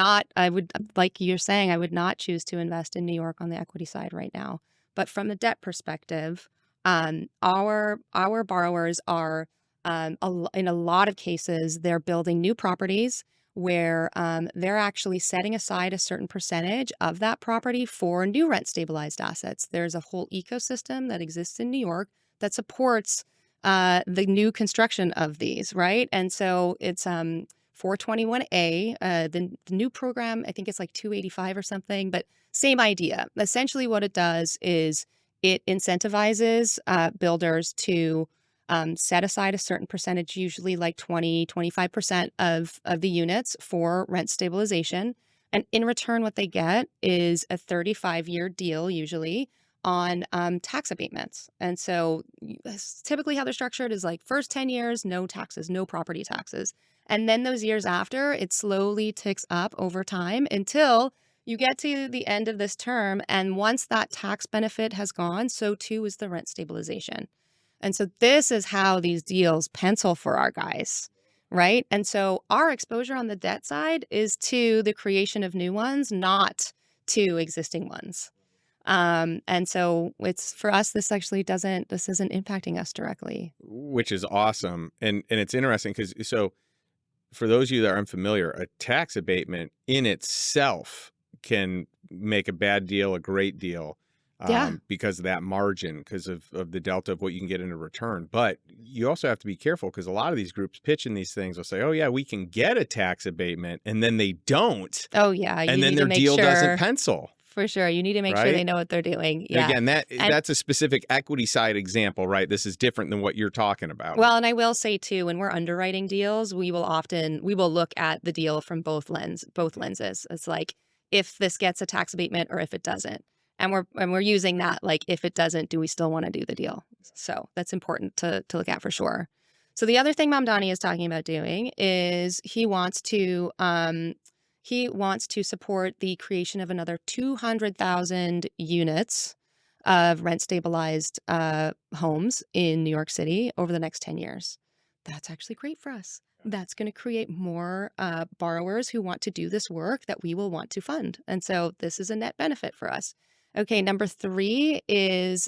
like you're saying, I would not choose to invest in New York on the equity side right now. But from the debt perspective, our borrowers are in a lot of cases, they're building new properties where they're actually setting aside a certain percentage of that property for new rent stabilized assets. There's a whole ecosystem that exists in New York that supports the new construction of these, right? And so it's 421A, the new program, I think it's like 285 or something, but same idea. Essentially what it does is it incentivizes builders to set aside a certain percentage, usually like 20-25% of the units for rent stabilization. And in return, what they get is a 35-year deal, usually, on tax abatements. And so typically how they're structured is like first 10 years, no taxes, no property taxes. And then those years after, it slowly ticks up over time until you get to the end of this term. And once that tax benefit has gone, so too is the rent stabilization. And so this is how these deals pencil for our guys, right? And so our exposure on the debt side is to the creation of new ones, not to existing ones. And so it's for us, this isn't impacting us directly. Which is awesome. And it's interesting because for those of you that are unfamiliar, a tax abatement in itself can make a bad deal a great deal. Because of that margin, because of the delta of what you can get in a return. But you also have to be careful because a lot of these groups pitching these things will say, oh, yeah, we can get a tax abatement, and then they don't. Oh, yeah. And then their deal doesn't pencil. For sure. You need to make sure they right? know what they're doing. And Yeah. again, And that's a specific equity side example, right? This is different than what you're talking about. well, and I will say too, when we're underwriting deals, we will look at the deal from both lenses. It's like if this gets a tax abatement or if it doesn't. And we're using that, like, if it doesn't, do we still want to do the deal? So that's important to look at for sure. So the other thing Mamdani is talking about doing is he wants to support the creation of another 200,000 units of rent stabilized homes in New York City over the next 10 years. That's actually great for us. That's going to create more borrowers who want to do this work that we will want to fund. And so this is a net benefit for us. Okay, number 3 is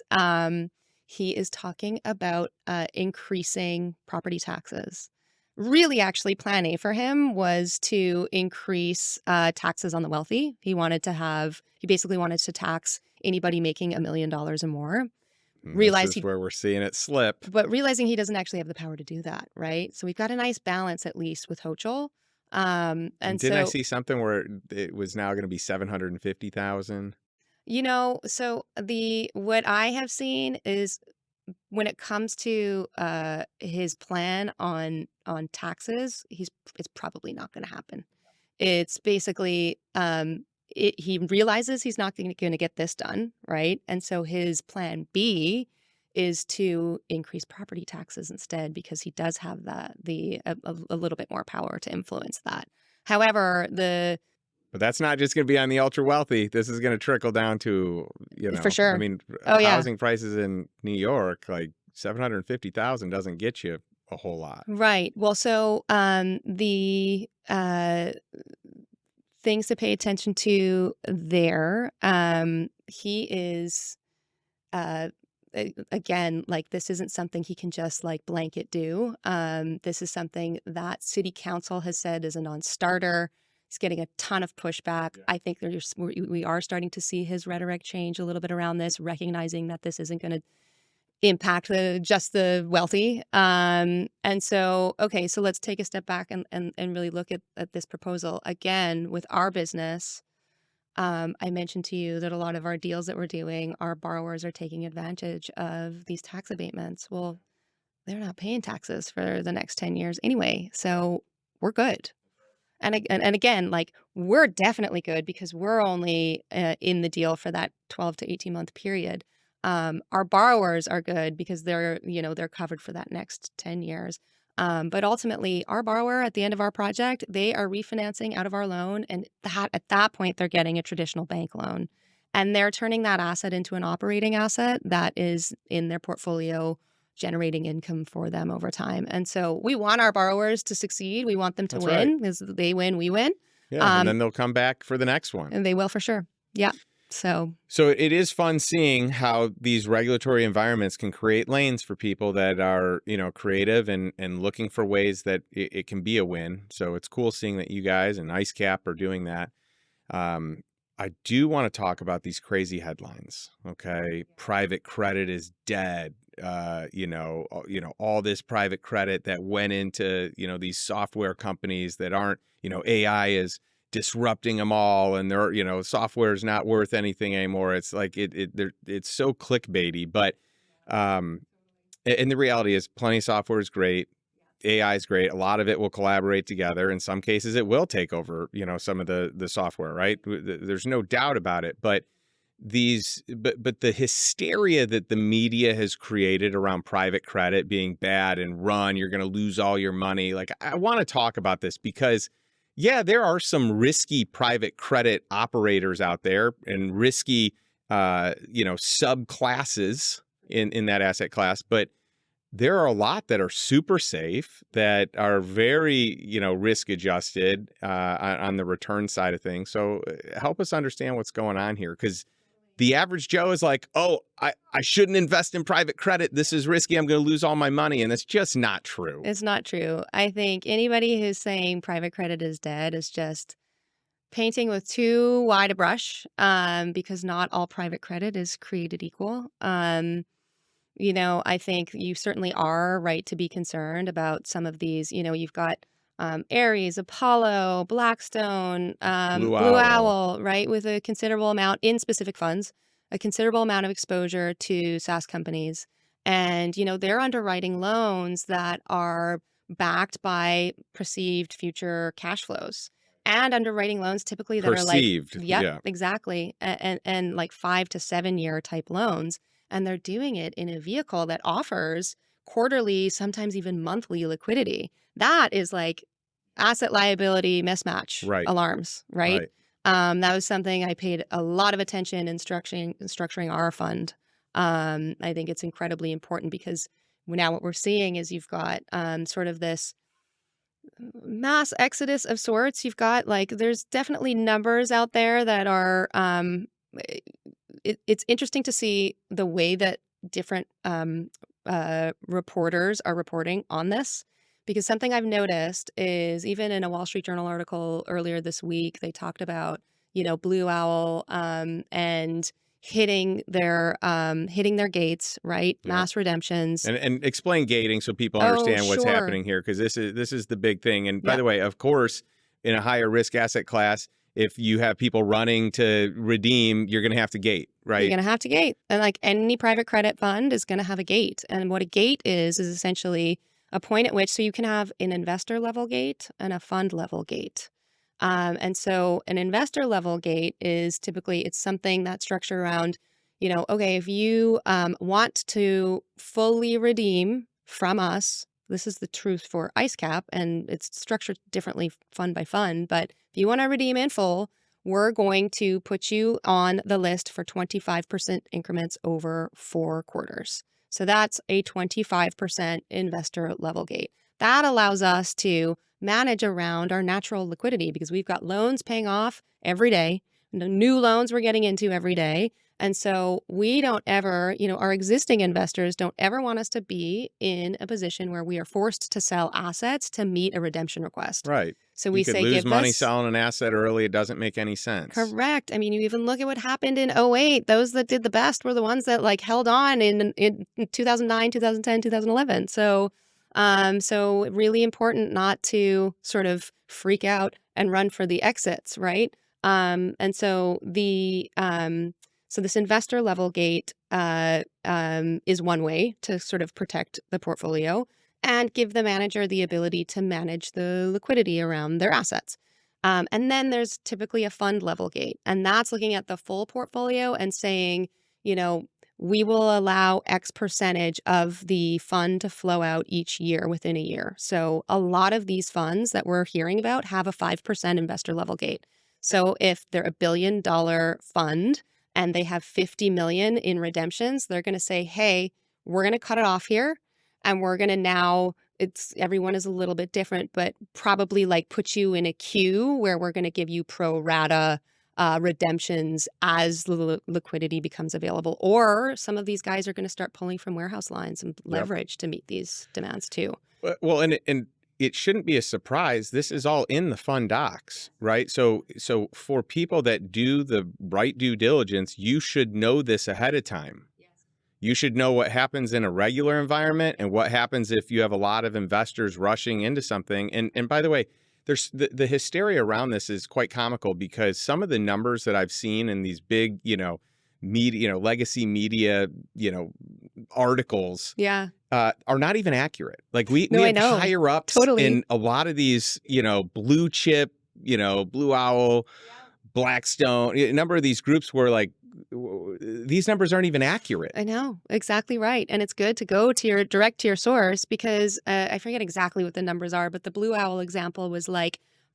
he is talking about increasing property taxes. Really, actually, plan A for him was to increase taxes on the wealthy. He basically wanted to tax anybody making $1 million or more. This is where we're seeing it slip. But realizing he doesn't actually have the power to do that, right? So we've got a nice balance, at least with Hochul. And didn't I see something where it was now going to be 750,000? So what I have seen is when it comes to his plan on taxes, it's probably not going to happen. It's basically he realizes he's not going to get this done, right? And so his plan B is to increase property taxes instead because he does have a little bit more power to influence that. However, But that's not just going to be on the ultra wealthy. This is going to trickle down to, for sure. I mean, Oh, yeah. housing prices in New York, like 750,000 doesn't get you a whole lot. Right. Well, so the things to pay attention to there, he is again, like, this isn't something he can just like blanket do. This is something that city council has said is a non-starter. He's getting a ton of pushback. I think we are starting to see his rhetoric change a little bit around this, recognizing that this isn't going to impact just the wealthy. And so, okay, so let's take a step back and really look at this proposal. Again, with our business, I mentioned to you that a lot of our deals that we're doing, our borrowers are taking advantage of these tax abatements. Well, they're not paying taxes for the next 10 years anyway. So we're good. And again, like, we're definitely good because we're only in the deal for that 12 to 18 month period. Our borrowers are good because they're covered for that next 10 years. But ultimately, our borrower at the end of our project, they are refinancing out of our loan. And at that point, they're getting a traditional bank loan. And they're turning that asset into an operating asset that is in their portfolio, generating income for them over time. And so we want our borrowers to succeed. We want them to win because they win, we win. Yeah, and then they'll come back for the next one. And they will for sure. Yeah. So it is fun seeing how these regulatory environments can create lanes for people that are, creative and looking for ways that it can be a win. So it's cool seeing that you guys and IceCap are doing that. I do want to talk about these crazy headlines. Okay, private credit is dead. All this private credit that went into, these software companies that aren't, AI is disrupting them all, and they're, software is not worth anything anymore. It's like it's so clickbaity, but and the reality is plenty of software is great. AI is great. A lot of it will collaborate together. In some cases, it will take over, some of the software, right? There's no doubt about it. But the hysteria that the media has created around private credit being bad and you're going to lose all your money. Like, I want to talk about this because, yeah, there are some risky private credit operators out there and risky, subclasses in that asset class, but there are a lot that are super safe, that are very, risk adjusted on the return side of things. So help us understand what's going on here, because the average Joe is like, oh, I shouldn't invest in private credit. This is risky. I'm going to lose all my money. And that's just not true. It's not true. I think anybody who's saying private credit is dead is just painting with too wide a brush, because not all private credit is created equal. I think you certainly are right to be concerned about some of these. You've got Ares, Apollo, Blackstone, Blue Blue Owl. Owl, right, with a considerable amount in specific funds, a considerable amount of exposure to SaaS companies. And, they're underwriting loans that are backed by perceived future cash flows and underwriting loans typically that are like, Perceived. yep, Yeah. exactly. And like 5 to 7 year type loans. And they're doing it in a vehicle that offers quarterly, sometimes even monthly liquidity. That is like asset liability mismatch Right. alarms, right? Right. That was something I paid a lot of attention in structuring our fund. I think it's incredibly important because now what we're seeing is you've got sort of this mass exodus of sorts. You've got there's definitely numbers out there that are it's interesting to see the way that different reporters are reporting on this, because something I've noticed is even in a Wall Street Journal article earlier this week, they talked about, Blue Owl and hitting their gates, right? Yeah. Mass redemptions. And explain gating so people Oh, understand what's sure. happening here, because this is the big thing. And by Yeah. the way, of course, in a higher risk asset class, if you have people running to redeem, you're going to have to gate, right? You're going to have to gate. And like any private credit fund is going to have a gate. And what a gate is essentially a point at which, so you can have an investor level gate and a fund level gate. And so an investor level gate is typically, it's something that's structured around, okay, if you want to fully redeem from us, this is the truth for IceCap, and it's structured differently fund by fund, but if you want to redeem in full, we're going to put you on the list for 25% increments over 4 quarters. So that's a 25% investor level gate. That allows us to manage around our natural liquidity because we've got loans paying off every day, new loans we're getting into every day. And so we don't ever, our existing investors don't ever want us to be in a position where we are forced to sell assets to meet a redemption request. Right. So we you could say, lose give money us selling an asset early. It doesn't make any sense. Correct. I mean, you even look at what happened in 08. Those that did the best were the ones that held on in 2009, 2010, 2011. So really important not to sort of freak out and run for the exits, right? And so so this investor level gate is one way to sort of protect the portfolio and give the manager the ability to manage the liquidity around their assets. And then there's typically a fund level gate, and that's looking at the full portfolio and saying, we will allow X percentage of the fund to flow out each year within a year. So a lot of these funds that we're hearing about have a 5% investor level gate. So if they're $1 billion fund and they have 50 million in redemptions, they're going to say, hey, we're going to cut it off here. And we're going to now, everyone is a little bit different, but probably put you in a queue where we're going to give you pro rata redemptions as the liquidity becomes available. Or some of these guys are going to start pulling from warehouse lines and leverage to meet these demands too. Well, and it shouldn't be a surprise. This is all in the fund docs, right? So for people that do the right due diligence, you should know this ahead of time. You should know what happens in a regular environment and what happens if you have a lot of investors rushing into something. And by the way, there's the hysteria around this is quite comical because some of the numbers that I've seen in these big, media, legacy media, articles, are not even accurate. We have higher ups in a lot of these, blue chip, Blue Owl, Blackstone, a number of these groups where these numbers aren't even accurate. I know, exactly right. And it's good to go to direct to your source because I forget exactly what the numbers are, but the Blue Owl example was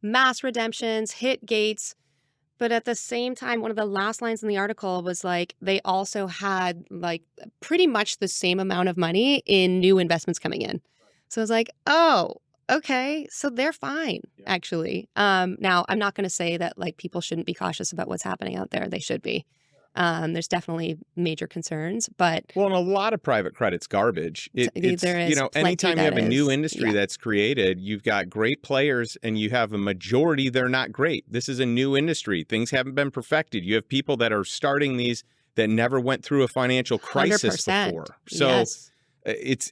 mass redemptions, hit gates. But at the same time, one of the last lines in the article was they also had pretty much the same amount of money in new investments coming in. So I was oh, okay, so they're fine, actually. Now, I'm not going to say that people shouldn't be cautious about what's happening out there. They should be. There's definitely major concerns, but and a lot of private credit's garbage. It's there is anytime you have a new industry that's created, you've got great players and you have a majority they're not great. This is a new industry. Things haven't been perfected. You have people that are starting these that never went through a financial crisis 100%. before. So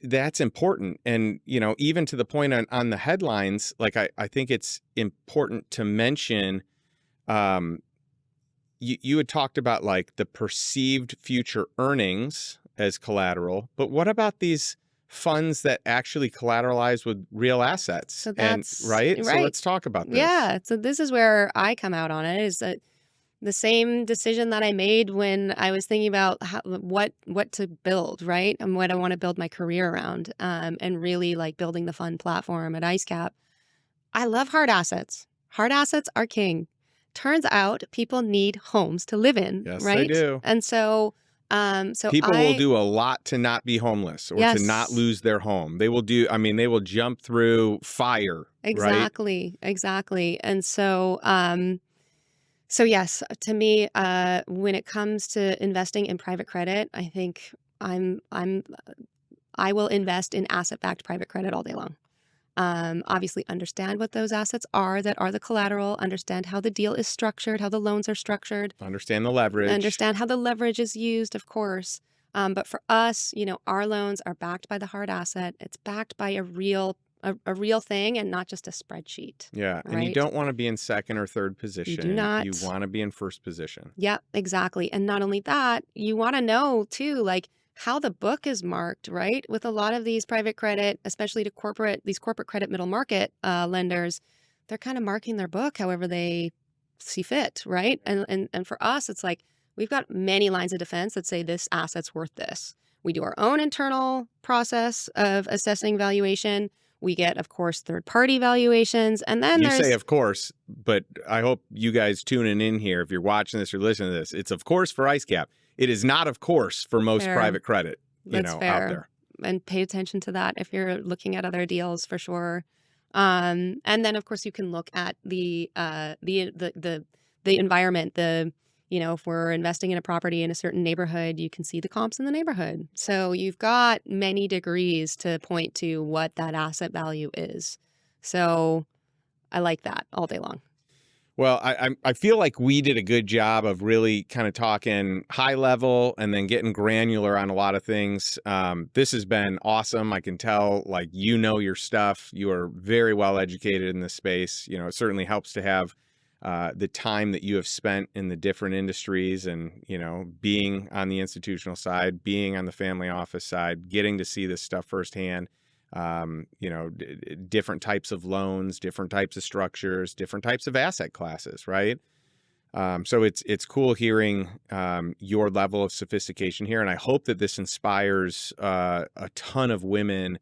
that's important. And, you know, even to the point on the headlines, like I think it's important to mention, you had talked about like the perceived future earnings as collateral, but what about these funds that actually collateralize with real assets? So that's right. So right. let's talk about this. Yeah. So this is where I come out on it, is that the same decision that I made when I was thinking about what to build, right? And what I want to build my career around, and really like building the fund platform at IceCap. I love hard assets. Hard assets are king. Turns out people need homes to live in, Yes, right? they do. And so people will do a lot to not be homeless or to not lose their home. They will do, I mean, they will jump through fire. Exactly. Right? Exactly. And so, so yes, to me, when it comes to investing in private credit, I think I will invest in asset-backed private credit all day long. Obviously understand what those assets are that are the collateral, understand how the deal is structured, how the loans are structured. Understand the leverage. Understand how the leverage is used, of course. But for us, you know, our loans are backed by the hard asset. It's backed by a real thing and not just a spreadsheet. Yeah. Right? And you don't want to be in second or third position. You do not. You want to be in first position. Yep, exactly. And not only that, you want to know too, like, how the book is marked, right? With a lot of these private credit, especially to these corporate credit middle market lenders, they're kind of marking their book however they see fit, right? And for us, it's like we've got many lines of defense that say this asset's worth this. We do our own internal process of assessing valuation. We get, of course, third-party valuations, and then you say, of course, but I hope you guys tuning in here, if you're watching this or listening to this, it's of course for IceCap. It is not, of course, for most private credit, out there. And pay attention to that if you're looking at other deals, for sure. And then, of course, you can look at the environment. If we're investing in a property in a certain neighborhood, you can see the comps in the neighborhood. So you've got many degrees to point to what that asset value is. So I like that all day long. Well, I feel like we did a good job of really kind of talking high level and then getting granular on a lot of things. This has been awesome. I can tell, like, you know your stuff. You are very well educated in this space. You know, it certainly helps to have the time that you have spent in the different industries and, you know, being on the institutional side, being on the family office side, getting to see this stuff firsthand. Different types of loans, different types of structures, different types of asset classes, right? So it's cool hearing your level of sophistication here, and I hope that this inspires a ton of women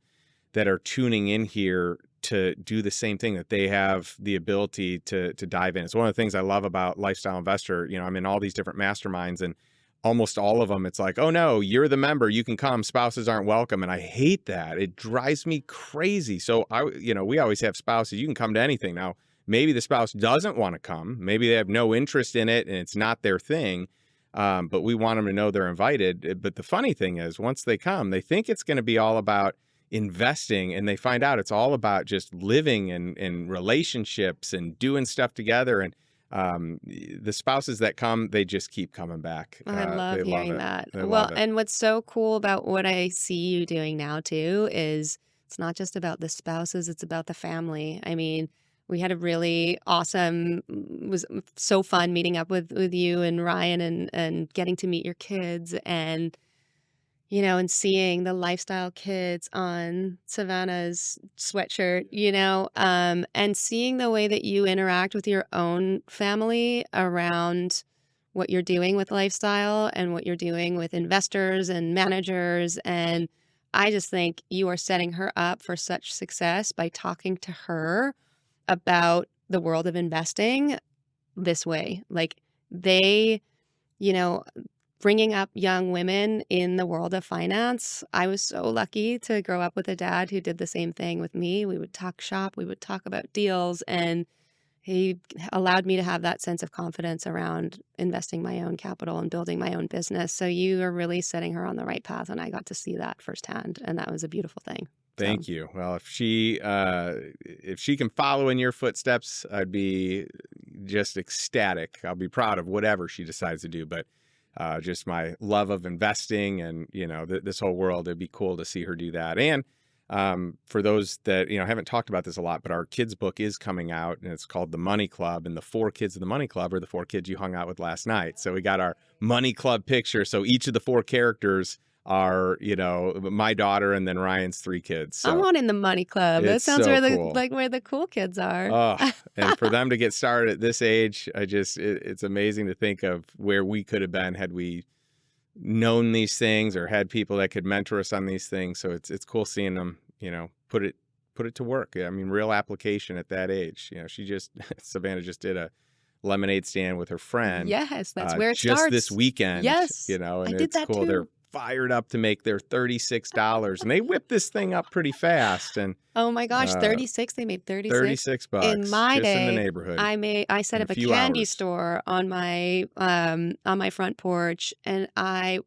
that are tuning in here to do the same thing, that they have the ability to dive in. It's one of the things I love about Lifestyle Investor. You know, I'm in all these different masterminds, and almost all of them, it's like, oh no, you're the member, you can come, spouses aren't welcome. And I hate that. It drives me crazy. So we always have spouses, you can come to anything. Now, maybe the spouse doesn't want to come. Maybe they have no interest in it and it's not their thing. But we want them to know they're invited. But the funny thing is, once they come, they think it's going to be all about investing, and they find out it's all about just living and relationships and doing stuff together. And the spouses that come, they just keep coming back. I love hearing that. Well, and what's so cool about what I see you doing now too is it's not just about the spouses, it's about the family. I mean, we had a really awesome, it was so fun meeting up with you and Ryan and getting to meet your kids and and seeing the lifestyle kids on Savannah's sweatshirt, and seeing the way that you interact with your own family around what you're doing with lifestyle and what you're doing with investors and managers. And I just think you are setting her up for such success by talking to her about the world of investing this way. Like bringing up young women in the world of finance. I was so lucky to grow up with a dad who did the same thing with me. We would talk shop, we would talk about deals, and he allowed me to have that sense of confidence around investing my own capital and building my own business. So you are really setting her on the right path, and I got to see that firsthand, and that was a beautiful thing. Thank you. Well, if she can follow in your footsteps, I'd be just ecstatic. I'll be proud of whatever she decides to do. But just my love of investing and, this whole world. It'd be cool to see her do that. And for those that, haven't talked about this a lot, but our kids book is coming out and it's called The Money Club. And the 4 kids of the Money Club are the 4 kids you hung out with last night. So we got our Money Club picture. So each of the 4 characters are, my daughter and then Ryan's 3 kids. So I want in the Money Club. That sounds so really cool. like where the cool kids are. And for them to get started at this age, it's amazing to think of where we could have been had we known these things or had people that could mentor us on these things. So it's cool seeing them, put it to work. I mean, real application at that age. Savannah just did a lemonade stand with her friend. Yes, that's where it just starts. this weekend. Yes, and I did it's that cool. too. They're fired up to make their $36, and they whipped this thing up pretty fast. And oh my gosh, 36! They made $36 $36 in my just day. in the neighborhood. I set up a candy store on my front porch, and I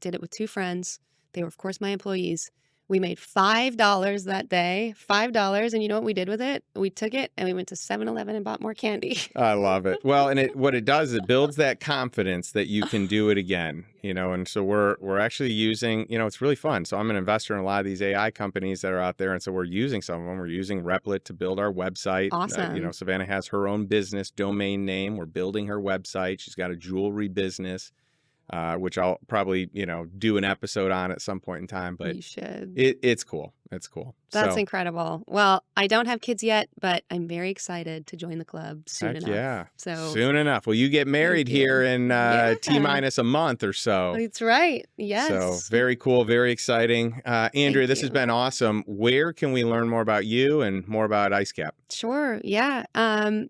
did it with 2 friends. They were, of course, my employees. We made $5 that day, $5. And you know what we did with it? We took it and we went to 7-Eleven and bought more candy. I love it. Well, and what it does, it builds that confidence that you can do it again, and so we're actually using, it's really fun. So I'm an investor in a lot of these AI companies that are out there. And so we're using some of them. We're using Replit to build our website. Awesome. Savannah has her own business domain name. We're building her website. She's got a jewelry business. Which I'll probably, do an episode on at some point in time, but you should. It's cool. It's cool. That's incredible. Well, I don't have kids yet, but I'm very excited to join the club soon enough. Yeah. So soon enough. Well, you get married here in T-minus a month or so. That's right. Yes. So very cool. Very exciting. Andrea, this has been awesome. Where can we learn more about you and more about IceCap? Sure. Yeah.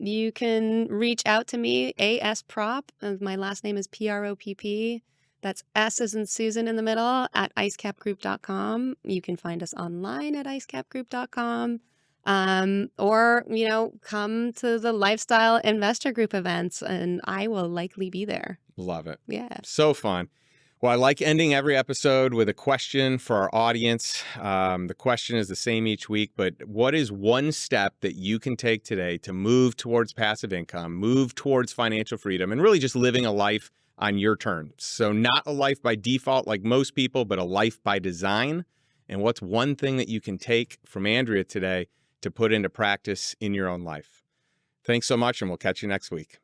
You can reach out to me, A.S. Propp. My last name is Propp. That's S as in Susan in the middle at icecapgroup.com. You can find us online at icecapgroup.com. Or, come to the Lifestyle Investor Group events and I will likely be there. Love it. Yeah. So fun. Well, I like ending every episode with a question for our audience. The question is the same each week, but what is one step that you can take today to move towards passive income, move towards financial freedom, and really just living a life on your terms? So not a life by default like most people, but a life by design. And what's one thing that you can take from Andrea today to put into practice in your own life? Thanks so much, and we'll catch you next week.